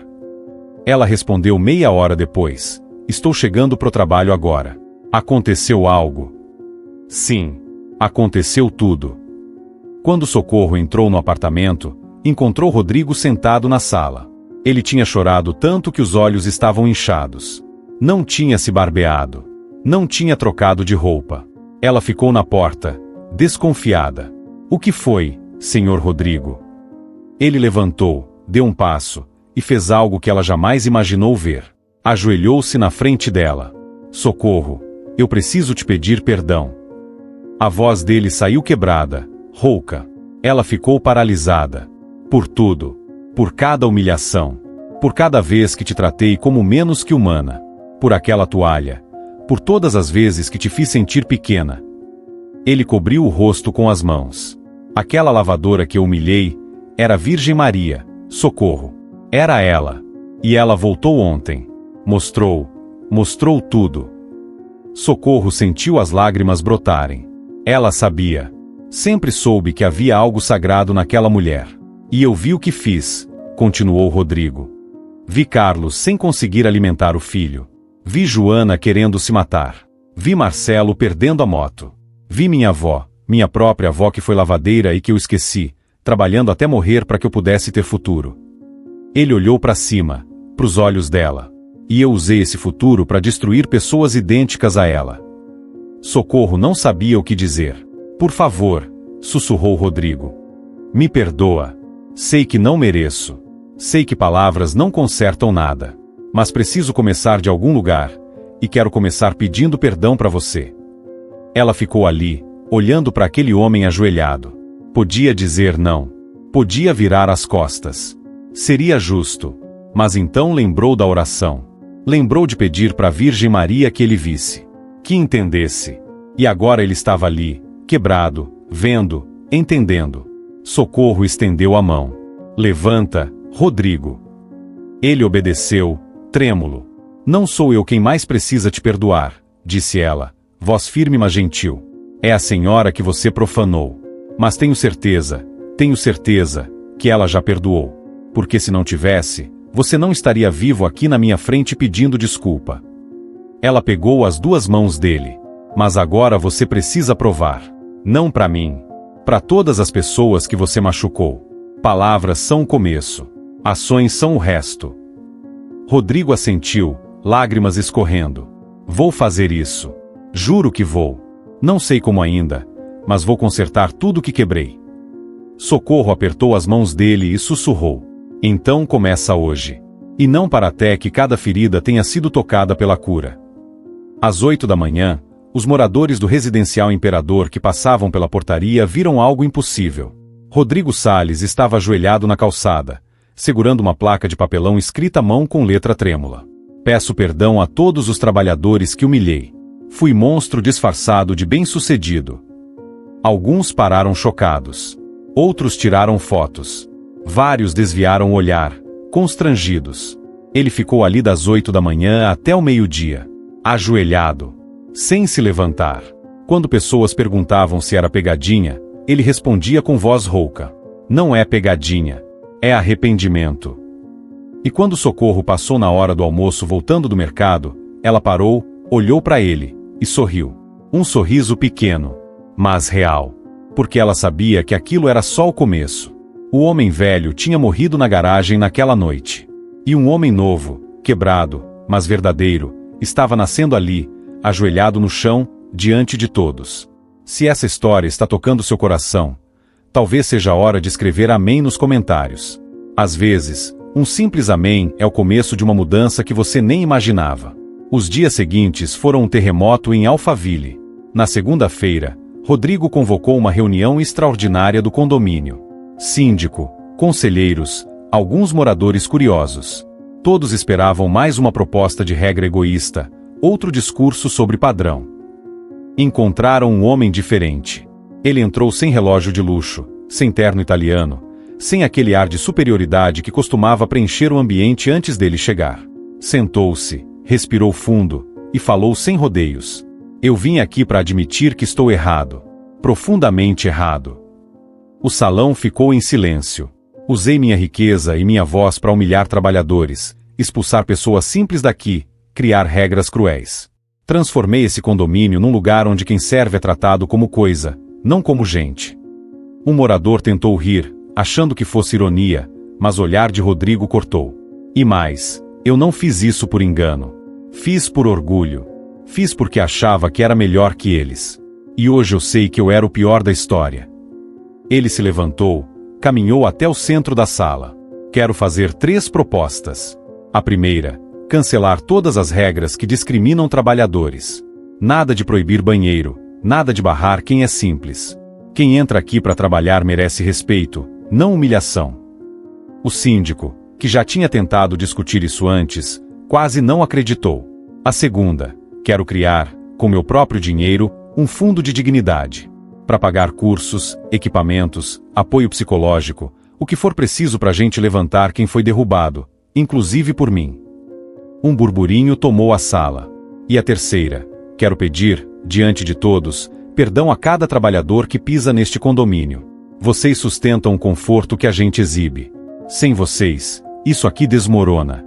Ela respondeu meia hora depois. Estou chegando pro trabalho agora. Aconteceu algo? Sim. Aconteceu tudo. Quando Socorro entrou no apartamento, encontrou Rodrigo sentado na sala. Ele tinha chorado tanto que os olhos estavam inchados. Não tinha se barbeado. Não tinha trocado de roupa. Ela ficou na porta, desconfiada. O que foi, senhor Rodrigo? Ele levantou, deu um passo, e fez algo que ela jamais imaginou ver. Ajoelhou-se na frente dela. Socorro, eu preciso te pedir perdão. A voz dele saiu quebrada, rouca. Ela ficou paralisada. Por tudo. Por cada humilhação. Por cada vez que te tratei como menos que humana. Por aquela toalha. Por todas as vezes que te fiz sentir pequena. Ele cobriu o rosto com as mãos. Aquela lavadora que eu humilhei era a Virgem Maria, Socorro. Era ela. E ela voltou ontem. Mostrou tudo. Socorro sentiu as lágrimas brotarem. Ela sabia. Sempre soube que havia algo sagrado naquela mulher. E eu vi o que fiz, continuou Rodrigo. Vi Carlos sem conseguir alimentar o filho. Vi Joana querendo se matar. Vi Marcelo perdendo a moto. Vi minha avó, minha própria avó que foi lavadeira e que eu esqueci, trabalhando até morrer para que eu pudesse ter futuro. Ele olhou para cima, para os olhos dela. E eu usei esse futuro para destruir pessoas idênticas a ela. Socorro não sabia o que dizer. Por favor, sussurrou Rodrigo. Me perdoa. Sei que não mereço. Sei que palavras não consertam nada. Mas preciso começar de algum lugar, e quero começar pedindo perdão para você. Ela ficou ali, olhando para aquele homem ajoelhado. Podia dizer não. Podia virar as costas. Seria justo. Mas então lembrou da oração. Lembrou de pedir para a Virgem Maria que ele visse. Que entendesse. E agora ele estava ali, quebrado, vendo, entendendo. Socorro estendeu a mão. Levanta, Rodrigo. Ele obedeceu, trêmulo. Não sou eu quem mais precisa te perdoar, disse ela, voz firme mas gentil. É a senhora que você profanou. Mas tenho certeza, que ela já perdoou. Porque se não tivesse, você não estaria vivo aqui na minha frente pedindo desculpa. Ela pegou as duas mãos dele. Mas agora você precisa provar. Não para mim. Para todas as pessoas que você machucou. Palavras são o começo. Ações são o resto. Rodrigo assentiu, lágrimas escorrendo. Vou fazer isso. Juro que vou. Não sei como ainda, mas vou consertar tudo que quebrei. Socorro apertou as mãos dele e sussurrou. Então começa hoje. E não para até que cada ferida tenha sido tocada pela cura. Às 8 da manhã, os moradores do residencial Imperador que passavam pela portaria viram algo impossível. Rodrigo Salles estava ajoelhado na calçada, segurando uma placa de papelão escrita à mão com letra trêmula. Peço perdão a todos os trabalhadores que humilhei. Fui monstro disfarçado de bem-sucedido. Alguns pararam chocados. Outros tiraram fotos. Vários desviaram o olhar, constrangidos. Ele ficou ali das 8 da manhã até o meio-dia, ajoelhado, sem se levantar. Quando pessoas perguntavam se era pegadinha, ele respondia com voz rouca. Não é pegadinha, é arrependimento. E quando Socorro passou na hora do almoço voltando do mercado, ela parou, olhou para ele, e sorriu. Um sorriso pequeno, mas real. Porque ela sabia que aquilo era só o começo. O homem velho tinha morrido na garagem naquela noite. E um homem novo, quebrado, mas verdadeiro, estava nascendo ali, ajoelhado no chão, diante de todos. Se essa história está tocando seu coração, talvez seja a hora de escrever amém nos comentários. Às vezes, um simples amém é o começo de uma mudança que você nem imaginava. Os dias seguintes foram um terremoto em Alphaville. Na segunda-feira, Rodrigo convocou uma reunião extraordinária do condomínio. Síndico, conselheiros, alguns moradores curiosos. Todos esperavam mais uma proposta de regra egoísta, outro discurso sobre padrão. Encontraram um homem diferente. Ele entrou sem relógio de luxo, sem terno italiano, sem aquele ar de superioridade que costumava preencher o ambiente antes dele chegar. Sentou-se, respirou fundo, e falou sem rodeios. Eu vim aqui para admitir que estou errado. Profundamente errado. O salão ficou em silêncio. Usei minha riqueza e minha voz para humilhar trabalhadores, expulsar pessoas simples daqui, criar regras cruéis. Transformei esse condomínio num lugar onde quem serve é tratado como coisa, não como gente. Um morador tentou rir, achando que fosse ironia, mas o olhar de Rodrigo cortou. E mais, eu não fiz isso por engano. Fiz por orgulho. Fiz porque achava que era melhor que eles. E hoje eu sei que eu era o pior da história. Ele se levantou, caminhou até o centro da sala. Quero fazer 3 propostas. A primeira, cancelar todas as regras que discriminam trabalhadores. Nada de proibir banheiro, nada de barrar quem é simples. Quem entra aqui para trabalhar merece respeito, não humilhação. O síndico, que já tinha tentado discutir isso antes, quase não acreditou. A segunda, quero criar, com meu próprio dinheiro, um fundo de dignidade. Para pagar cursos, equipamentos, apoio psicológico, o que for preciso para a gente levantar quem foi derrubado, inclusive por mim. Um burburinho tomou a sala. E a terceira, quero pedir, diante de todos, perdão a cada trabalhador que pisa neste condomínio. Vocês sustentam o conforto que a gente exibe. Sem vocês, isso aqui desmorona.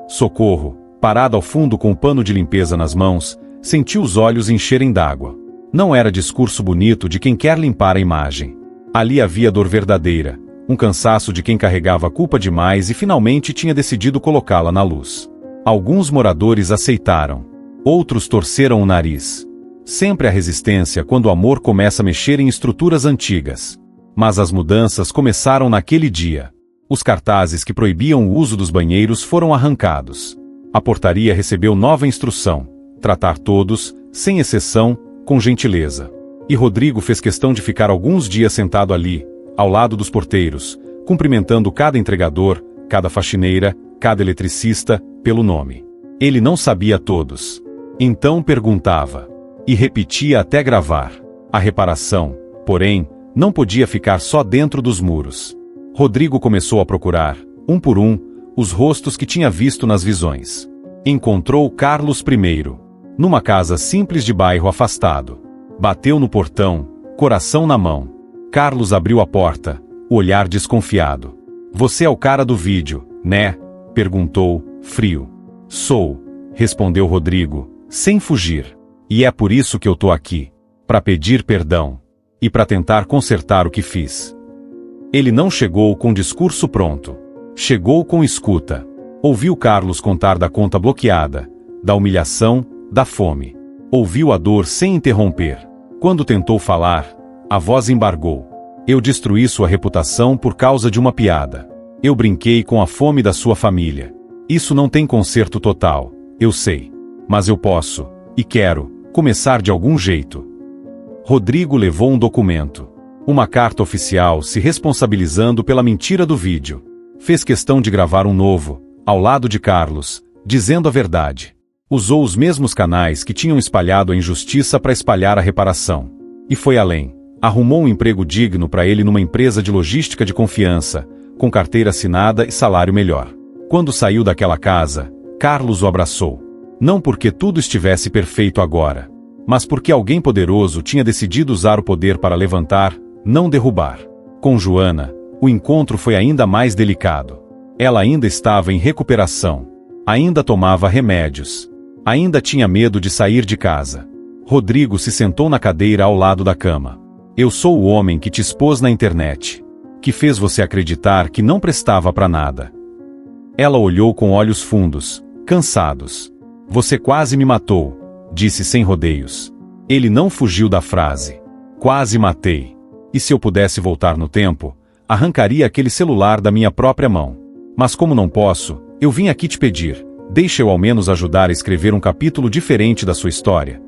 Socorro, parado ao fundo com o pano de limpeza nas mãos, sentiu os olhos encherem d'água. Não era discurso bonito de quem quer limpar a imagem. Ali havia dor verdadeira, um cansaço de quem carregava a culpa demais e finalmente tinha decidido colocá-la na luz. Alguns moradores aceitaram. Outros torceram o nariz. Sempre há resistência quando o amor começa a mexer em estruturas antigas. Mas as mudanças começaram naquele dia. Os cartazes que proibiam o uso dos banheiros foram arrancados. A portaria recebeu nova instrução: tratar todos, sem exceção, com gentileza. E Rodrigo fez questão de ficar alguns dias sentado ali, ao lado dos porteiros, cumprimentando cada entregador, cada faxineira, cada eletricista, pelo nome. Ele não sabia todos. Então perguntava. E repetia até gravar. A reparação, porém, não podia ficar só dentro dos muros. Rodrigo começou a procurar, um por um, os rostos que tinha visto nas visões. Encontrou Carlos primeiro, numa casa simples de bairro afastado. Bateu no portão, coração na mão. Carlos abriu a porta, o olhar desconfiado. "Você é o cara do vídeo, né?" perguntou, frio. "Sou", respondeu Rodrigo, sem fugir. "E é por isso que eu tô aqui. Pra pedir perdão. E pra tentar consertar o que fiz." Ele não chegou com discurso pronto. Chegou com escuta. Ouviu Carlos contar da conta bloqueada, da humilhação, da fome. Ouviu a dor sem interromper. Quando tentou falar, a voz embargou. "Eu destruí sua reputação por causa de uma piada. Eu brinquei com a fome da sua família. Isso não tem conserto total, eu sei. Mas eu posso, e quero, começar de algum jeito." Rodrigo levou um documento. Uma carta oficial se responsabilizando pela mentira do vídeo. Fez questão de gravar um novo, ao lado de Carlos, dizendo a verdade. Usou os mesmos canais que tinham espalhado a injustiça para espalhar a reparação. E foi além. Arrumou um emprego digno para ele numa empresa de logística de confiança, com carteira assinada e salário melhor. Quando saiu daquela casa, Carlos o abraçou. Não porque tudo estivesse perfeito agora, mas porque alguém poderoso tinha decidido usar o poder para levantar, não derrubar. Com Joana, o encontro foi ainda mais delicado. Ela ainda estava em recuperação. Ainda tomava remédios. Ainda tinha medo de sair de casa. Rodrigo se sentou na cadeira ao lado da cama. "Eu sou o homem que te expôs na internet. Que fez você acreditar que não prestava para nada." Ela olhou com olhos fundos, cansados. "Você quase me matou", disse sem rodeios. Ele não fugiu da frase. "Quase matei. E se eu pudesse voltar no tempo, arrancaria aquele celular da minha própria mão. Mas como não posso, eu vim aqui te pedir. Deixa eu ao menos ajudar a escrever um capítulo diferente da sua história."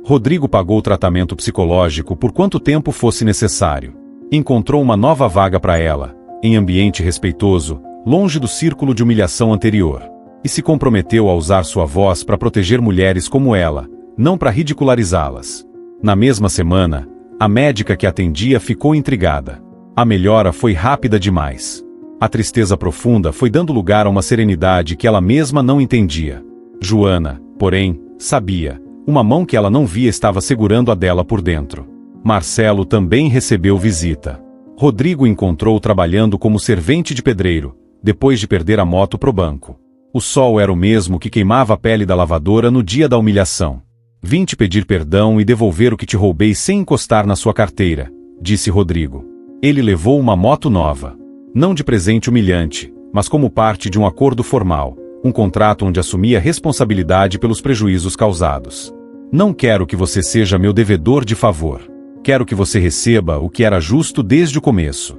Rodrigo pagou o tratamento psicológico por quanto tempo fosse necessário. Encontrou uma nova vaga para ela, em ambiente respeitoso, longe do círculo de humilhação anterior. E se comprometeu a usar sua voz para proteger mulheres como ela, não para ridicularizá-las. Na mesma semana, a médica que atendia ficou intrigada. A melhora foi rápida demais. A tristeza profunda foi dando lugar a uma serenidade que ela mesma não entendia. Joana, porém, sabia. Uma mão que ela não via estava segurando a dela por dentro. Marcelo também recebeu visita. Rodrigo encontrou trabalhando como servente de pedreiro, depois de perder a moto pro banco. O sol era o mesmo que queimava a pele da lavadora no dia da humilhação. "Vim te pedir perdão e devolver o que te roubei sem encostar na sua carteira", disse Rodrigo. Ele levou uma moto nova. Não de presente humilhante, mas como parte de um acordo formal, um contrato onde assumia responsabilidade pelos prejuízos causados. "Não quero que você seja meu devedor de favor. Quero que você receba o que era justo desde o começo."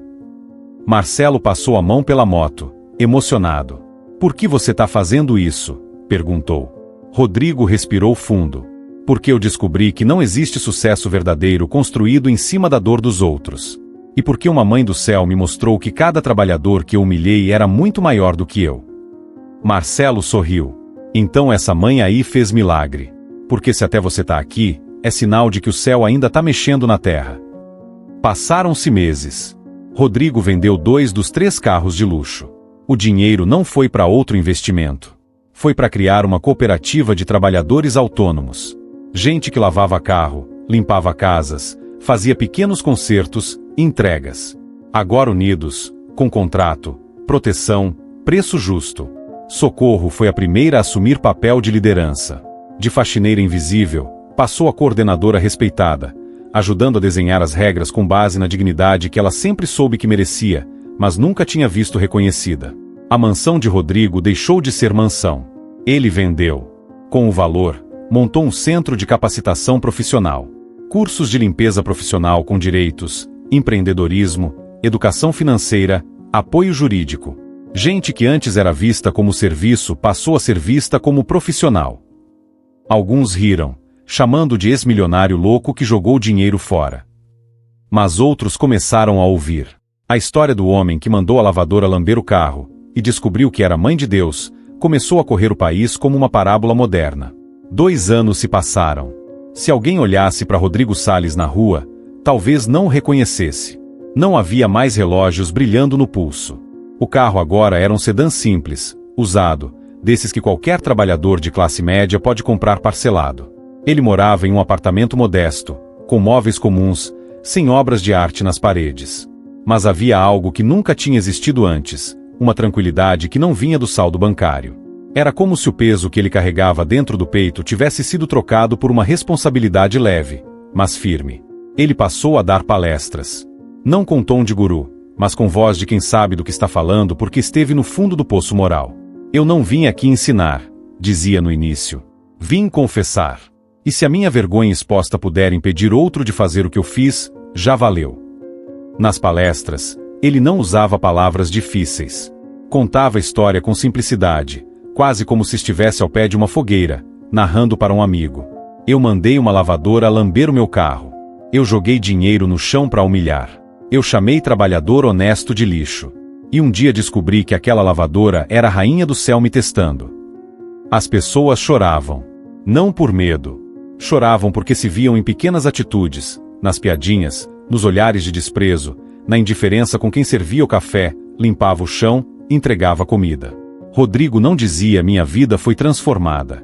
Marcelo passou a mão pela moto, emocionado. "Por que você está fazendo isso?" perguntou. Rodrigo respirou fundo. "Porque eu descobri que não existe sucesso verdadeiro construído em cima da dor dos outros. E porque uma mãe do céu me mostrou que cada trabalhador que eu humilhei era muito maior do que eu." Marcelo sorriu. "Então essa mãe aí fez milagre. Porque se até você tá aqui, é sinal de que o céu ainda tá mexendo na terra." Passaram-se meses. Rodrigo vendeu 2 dos 3 carros de luxo. O dinheiro não foi para outro investimento. Foi para criar uma cooperativa de trabalhadores autônomos. Gente que lavava carro, limpava casas, fazia pequenos concertos, entregas. Agora unidos, com contrato, proteção, preço justo. Socorro foi a primeira a assumir papel de liderança. De faxineira invisível, passou a coordenadora respeitada, ajudando a desenhar as regras com base na dignidade que ela sempre soube que merecia, mas nunca tinha visto reconhecida. A mansão de Rodrigo deixou de ser mansão. Ele vendeu. Com o valor, montou um centro de capacitação profissional. Cursos de limpeza profissional com direitos, empreendedorismo, educação financeira, apoio jurídico. Gente que antes era vista como serviço passou a ser vista como profissional. Alguns riram, chamando de ex-milionário louco que jogou dinheiro fora. Mas outros começaram a ouvir. A história do homem que mandou a lavadora lamber o carro e descobriu que era mãe de Deus, começou a correr o país como uma parábola moderna. 2 anos se passaram. Se alguém olhasse para Rodrigo Salles na rua, talvez não o reconhecesse. Não havia mais relógios brilhando no pulso. O carro agora era um sedã simples, usado, desses que qualquer trabalhador de classe média pode comprar parcelado. Ele morava em um apartamento modesto, com móveis comuns, sem obras de arte nas paredes. Mas havia algo que nunca tinha existido antes, uma tranquilidade que não vinha do saldo bancário. Era como se o peso que ele carregava dentro do peito tivesse sido trocado por uma responsabilidade leve, mas firme. Ele passou a dar palestras. Não com tom de guru, mas com voz de quem sabe do que está falando porque esteve no fundo do poço moral. Eu não vim aqui ensinar, dizia no início. Vim confessar. E se a minha vergonha exposta puder impedir outro de fazer o que eu fiz, já valeu. Nas palestras, ele não usava palavras difíceis. Contava a história com simplicidade, quase como se estivesse ao pé de uma fogueira, narrando para um amigo. Eu mandei uma lavadora lamber o meu carro. Eu joguei dinheiro no chão para humilhar. Eu chamei trabalhador honesto de lixo. E um dia descobri que aquela lavadora era a rainha do céu me testando. As pessoas choravam. Não por medo. Choravam porque se viam em pequenas atitudes, nas piadinhas, nos olhares de desprezo, na indiferença com quem servia o café, limpava o chão, entregava comida. Rodrigo não dizia minha vida foi transformada.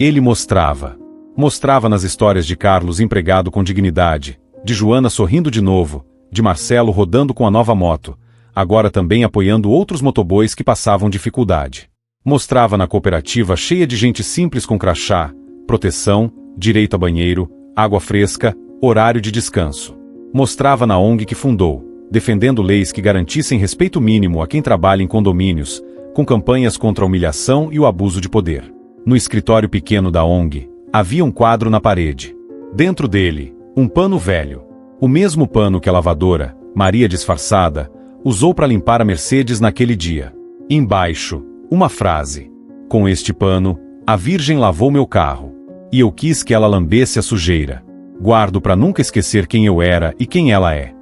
Ele mostrava. Mostrava nas histórias de Carlos empregado com dignidade, de Joana sorrindo de novo, de Marcelo rodando com a nova moto, agora também apoiando outros motoboys que passavam dificuldade. Mostrava na cooperativa cheia de gente simples com crachá, proteção, direito a banheiro, água fresca, horário de descanso. Mostrava na ONG que fundou, defendendo leis que garantissem respeito mínimo a quem trabalha em condomínios, com campanhas contra a humilhação e o abuso de poder. No escritório pequeno da ONG, havia um quadro na parede. Dentro dele, um pano velho. O mesmo pano que a lavadora, Maria disfarçada, usou para limpar a Mercedes naquele dia. Embaixo, uma frase. Com este pano, a Virgem lavou meu carro. E eu quis que ela lambesse a sujeira. Guardo para nunca esquecer quem eu era e quem ela é.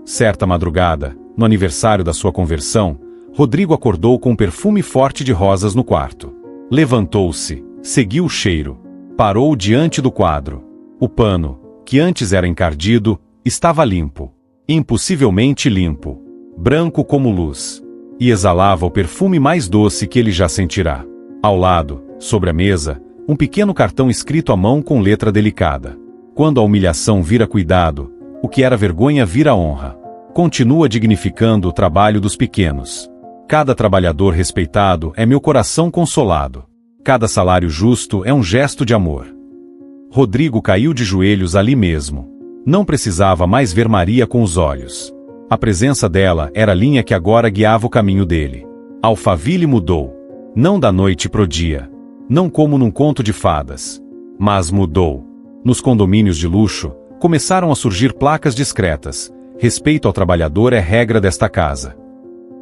Certa madrugada, no aniversário da sua conversão, Rodrigo acordou com um perfume forte de rosas no quarto. Levantou-se, seguiu o cheiro. Parou diante do quadro. O pano, que antes era encardido, estava limpo. Impossivelmente limpo. Branco como luz. E exalava o perfume mais doce que ele já sentirá. Ao lado, sobre a mesa, um pequeno cartão escrito à mão com letra delicada. Quando a humilhação vira cuidado, o que era vergonha vira honra. Continua dignificando o trabalho dos pequenos. Cada trabalhador respeitado é meu coração consolado. Cada salário justo é um gesto de amor. Rodrigo caiu de joelhos ali mesmo. Não precisava mais ver Maria com os olhos. A presença dela era a linha que agora guiava o caminho dele. Alphaville mudou. Não da noite pro dia. Não como num conto de fadas. Mas mudou. Nos condomínios de luxo, começaram a surgir placas discretas. Respeito ao trabalhador é regra desta casa.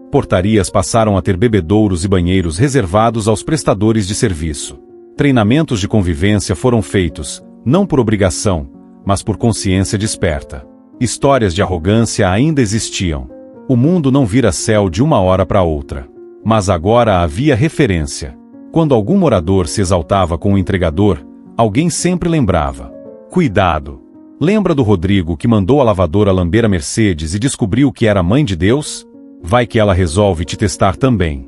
Portarias passaram a ter bebedouros e banheiros reservados aos prestadores de serviço. Treinamentos de convivência foram feitos, não por obrigação, mas por consciência desperta. Histórias de arrogância ainda existiam. O mundo não vira céu de uma hora para outra. Mas agora havia referência. Quando algum morador se exaltava com o entregador, alguém sempre lembrava. Cuidado! Lembra do Rodrigo que mandou a lavadora lamber a Mercedes e descobriu que era mãe de Deus? Vai que ela resolve te testar também.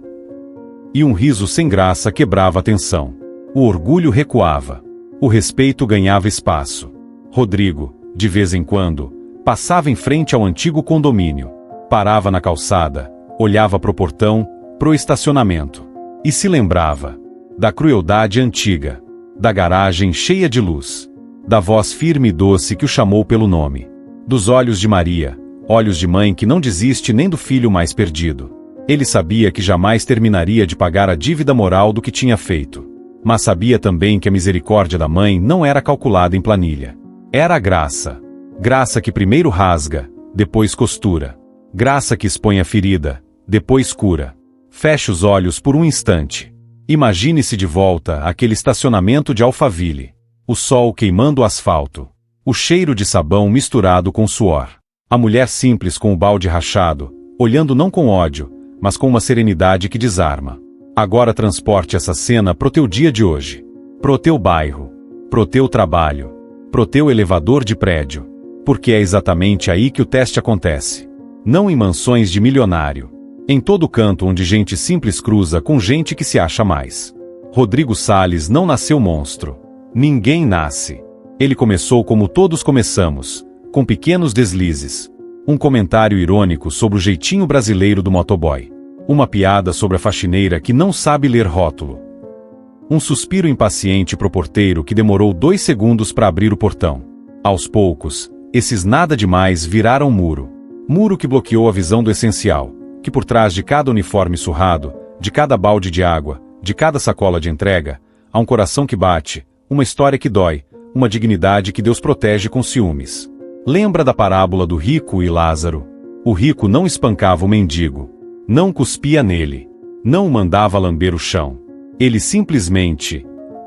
E um riso sem graça quebrava a tensão. O orgulho recuava. O respeito ganhava espaço. Rodrigo, de vez em quando, passava em frente ao antigo condomínio. Parava na calçada, olhava pro portão, pro estacionamento. E se lembrava da crueldade antiga, da garagem cheia de luz, da voz firme e doce que o chamou pelo nome, dos olhos de Maria, olhos de mãe que não desiste nem do filho mais perdido. Ele sabia que jamais terminaria de pagar a dívida moral do que tinha feito. Mas sabia também que a misericórdia da mãe não era calculada em planilha. Era a graça. Graça que primeiro rasga, depois costura. Graça que expõe a ferida, depois cura. Feche os olhos por um instante. Imagine-se de volta àquele estacionamento de Alphaville. O sol queimando o asfalto. O cheiro de sabão misturado com suor. A mulher simples com o balde rachado, olhando não com ódio, mas com uma serenidade que desarma. Agora transporte essa cena pro teu dia de hoje. Pro teu bairro. Pro teu trabalho. Pro teu elevador de prédio. Porque é exatamente aí que o teste acontece. Não em mansões de milionário. Em todo canto onde gente simples cruza com gente que se acha mais. Rodrigo Salles não nasceu monstro. Ninguém nasce. Ele começou como todos começamos, com pequenos deslizes. Um comentário irônico sobre o jeitinho brasileiro do motoboy. Uma piada sobre a faxineira que não sabe ler rótulo. Um suspiro impaciente pro porteiro que demorou 2 segundos para abrir o portão. Aos poucos, esses nada demais viraram muro. Muro que bloqueou a visão do essencial, que por trás de cada uniforme surrado, de cada balde de água, de cada sacola de entrega, há um coração que bate, uma história que dói, uma dignidade que Deus protege com ciúmes. Lembra da parábola do rico e Lázaro? O rico não espancava o mendigo. Não cuspia nele. Não o mandava lamber o chão. Ele simplesmente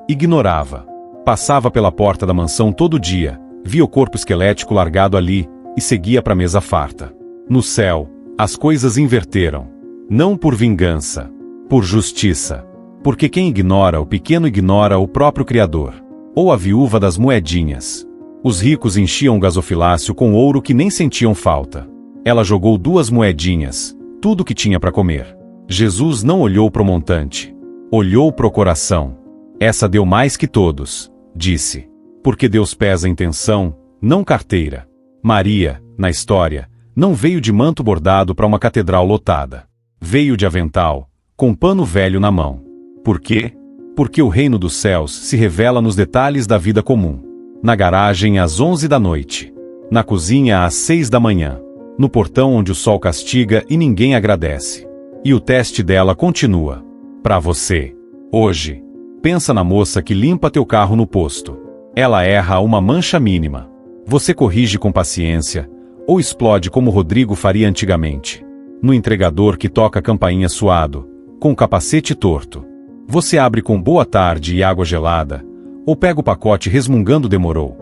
ignorava. Passava pela porta da mansão todo dia, via o corpo esquelético largado ali, e seguia para a mesa farta. No céu, as coisas inverteram. Não por vingança, por justiça. Porque quem ignora o pequeno ignora o próprio Criador. Ou a viúva das moedinhas. Os ricos enchiam o gasofilácio com ouro que nem sentiam falta. Ela jogou 2 moedinhas, tudo o que tinha para comer. Jesus não olhou pro montante. Olhou pro coração. Essa deu mais que todos, disse. Porque Deus pesa a intenção, não carteira. Maria, na história, não veio de manto bordado para uma catedral lotada. Veio de avental, com pano velho na mão. Por quê? Porque o reino dos céus se revela nos detalhes da vida comum. Na garagem às 11 da noite. Na cozinha às 6 da manhã. No portão onde o sol castiga e ninguém agradece. E o teste dela continua. Pra você. Hoje. Pensa na moça que limpa teu carro no posto. Ela erra uma mancha mínima. Você corrige com paciência, ou explode como Rodrigo faria antigamente. No entregador que toca a campainha suado, com o capacete torto. Você abre com boa tarde e água gelada, ou pega o pacote resmungando demorou.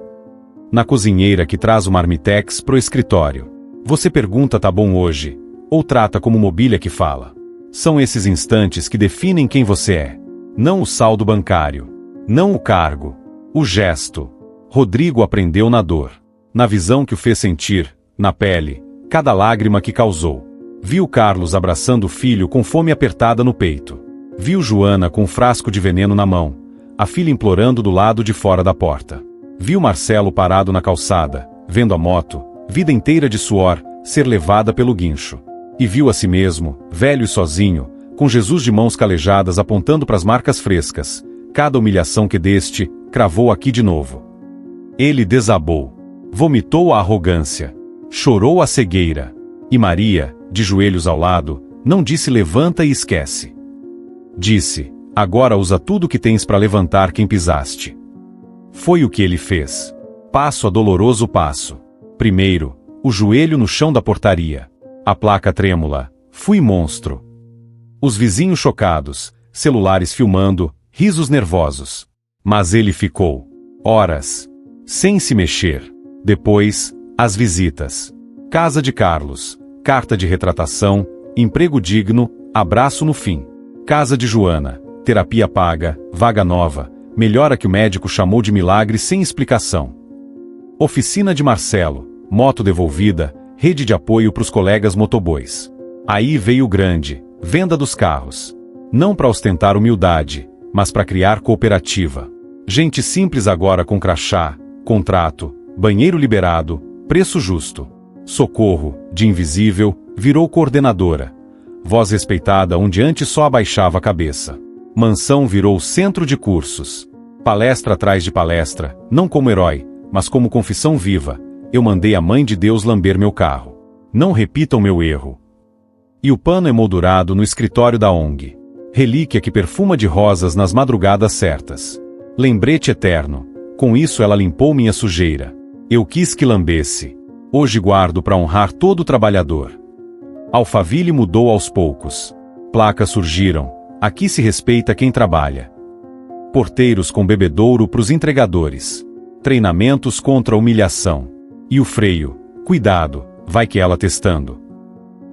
Na cozinheira que traz o marmitex pro escritório. Você pergunta tá bom hoje, ou trata como mobília que fala. São esses instantes que definem quem você é. Não o saldo bancário. Não o cargo. O gesto. Rodrigo aprendeu na dor. Na visão que o fez sentir, na pele, cada lágrima que causou. Viu Carlos abraçando o filho com fome apertada no peito. Viu Joana com um frasco de veneno na mão, a filha implorando do lado de fora da porta. Viu Marcelo parado na calçada, vendo a moto, vida inteira de suor, ser levada pelo guincho. E viu a si mesmo, velho e sozinho, com Jesus de mãos calejadas apontando para as marcas frescas. Cada humilhação que deste, cravou aqui de novo. Ele desabou. Vomitou a arrogância. Chorou a cegueira. E Maria, de joelhos ao lado, não disse levanta e esquece. Disse, agora usa tudo que tens para levantar quem pisaste. Foi o que ele fez. Passo a doloroso passo. Primeiro, o joelho no chão da portaria. A placa trêmula. Fui monstro. Os vizinhos chocados, celulares filmando, risos nervosos. Mas ele ficou horas sem se mexer. Depois, as visitas. Casa de Carlos, carta de retratação, emprego digno, abraço no fim. Casa de Joana, terapia paga, vaga nova, melhora que o médico chamou de milagre sem explicação. Oficina de Marcelo, moto devolvida, rede de apoio para os colegas motoboys. Aí veio o grande, venda dos carros. Não para ostentar humildade, mas para criar cooperativa. Gente simples agora com crachá, contrato, Banheiro liberado, preço justo. Socorro, de invisível, virou coordenadora. Voz respeitada onde antes só abaixava a cabeça. Mansão virou centro de cursos. Palestra atrás de palestra, não como herói, mas como confissão viva. Eu mandei a Mãe de Deus lamber meu carro. Não repitam meu erro. E o pano emoldurado no escritório da ONG. Relíquia que perfuma de rosas nas madrugadas certas. Lembrete eterno. Com isso ela limpou minha sujeira. Eu quis que lambesse. Hoje guardo para honrar todo trabalhador. Alphaville mudou aos poucos. Placas surgiram. Aqui se respeita quem trabalha. Porteiros com bebedouro para os entregadores. Treinamentos contra a humilhação. E o freio. Cuidado, vai que ela testando.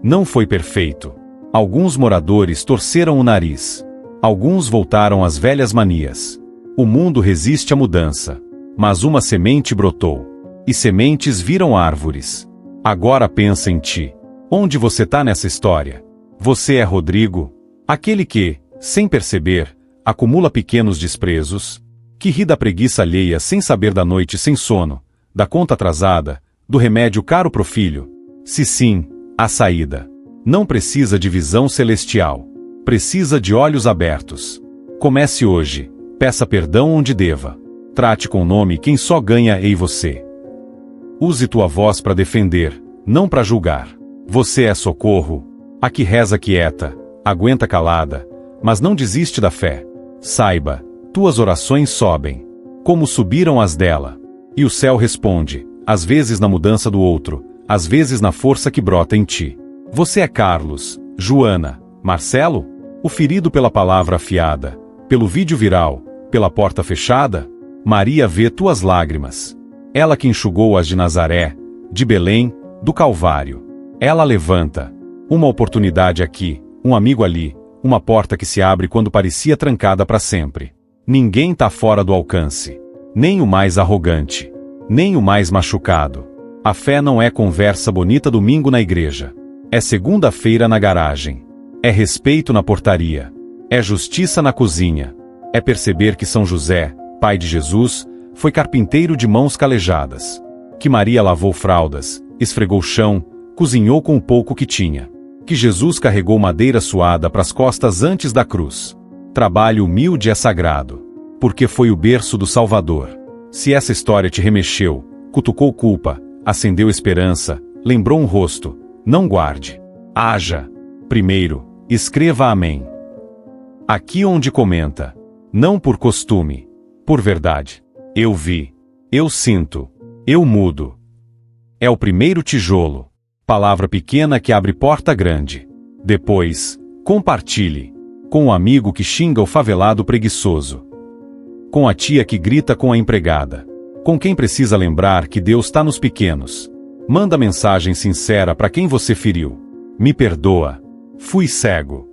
Não foi perfeito. Alguns moradores torceram o nariz. Alguns voltaram às velhas manias. O mundo resiste à mudança. Mas uma semente brotou. E sementes viram árvores. Agora pensa em ti. Onde você tá nessa história? Você é Rodrigo? Aquele que, sem perceber, acumula pequenos desprezos, que ri da preguiça alheia sem saber da noite sem sono, da conta atrasada, do remédio caro pro filho. Se sim, a saída. Não precisa de visão celestial. Precisa de olhos abertos. Comece hoje. Peça perdão onde deva. Trate com nome quem só ganha e você. Use tua voz para defender, não para julgar. Você é socorro. A que reza quieta, aguenta calada, mas não desiste da fé. Saiba, tuas orações sobem, como subiram as dela. E o céu responde, às vezes na mudança do outro, às vezes na força que brota em ti. Você é Carlos, Joana, Marcelo? O ferido pela palavra afiada, pelo vídeo viral, pela porta fechada? Maria vê tuas lágrimas. Ela que enxugou as de Nazaré, de Belém, do Calvário. Ela levanta. Uma oportunidade aqui, um amigo ali, uma porta que se abre quando parecia trancada para sempre. Ninguém tá fora do alcance. Nem o mais arrogante. Nem o mais machucado. A fé não é conversa bonita domingo na igreja. É segunda-feira na garagem. É respeito na portaria. É justiça na cozinha. É perceber que São José, pai de Jesus, foi carpinteiro de mãos calejadas. Que Maria lavou fraldas, esfregou o chão, cozinhou com o pouco que tinha. Que Jesus carregou madeira suada pras costas antes da cruz. Trabalho humilde é sagrado. Porque foi o berço do Salvador. Se essa história te remexeu, cutucou culpa, acendeu esperança, lembrou um rosto, não guarde. Haja. Primeiro, escreva amém. Aqui onde comenta. Não por costume. Por verdade. Eu vi. Eu sinto. Eu mudo. É o primeiro tijolo. Palavra pequena que abre porta grande. Depois, compartilhe. Com o amigo que xinga o favelado preguiçoso. Com a tia que grita com a empregada. Com quem precisa lembrar que Deus está nos pequenos. Manda mensagem sincera para quem você feriu. Me perdoa. Fui cego.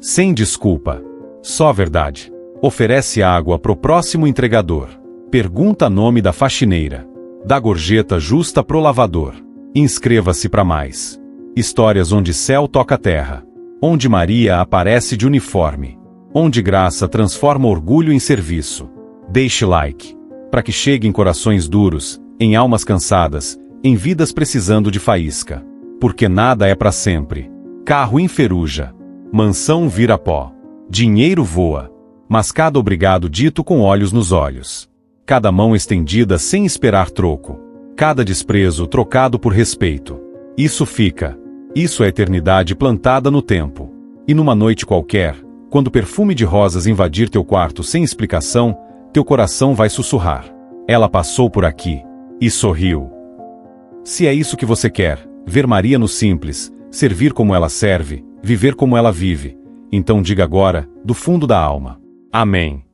Sem desculpa. Só verdade. Oferece água pro próximo entregador. Pergunta nome da faxineira. Dá gorjeta justa pro lavador. Inscreva-se para mais. Histórias onde céu toca terra. Onde Maria aparece de uniforme. Onde graça transforma orgulho em serviço. Deixe like. Para que chegue em corações duros, em almas cansadas, em vidas precisando de faísca. Porque nada é para sempre. Carro enferruja. Mansão vira pó. Dinheiro voa. Mas cada obrigado dito com olhos nos olhos. Cada mão estendida sem esperar troco. Cada desprezo trocado por respeito. Isso fica. Isso é eternidade plantada no tempo. E numa noite qualquer, quando o perfume de rosas invadir teu quarto sem explicação, teu coração vai sussurrar. Ela passou por aqui. E sorriu. Se é isso que você quer, ver Maria no simples, servir como ela serve, viver como ela vive, então diga agora, do fundo da alma. Amém.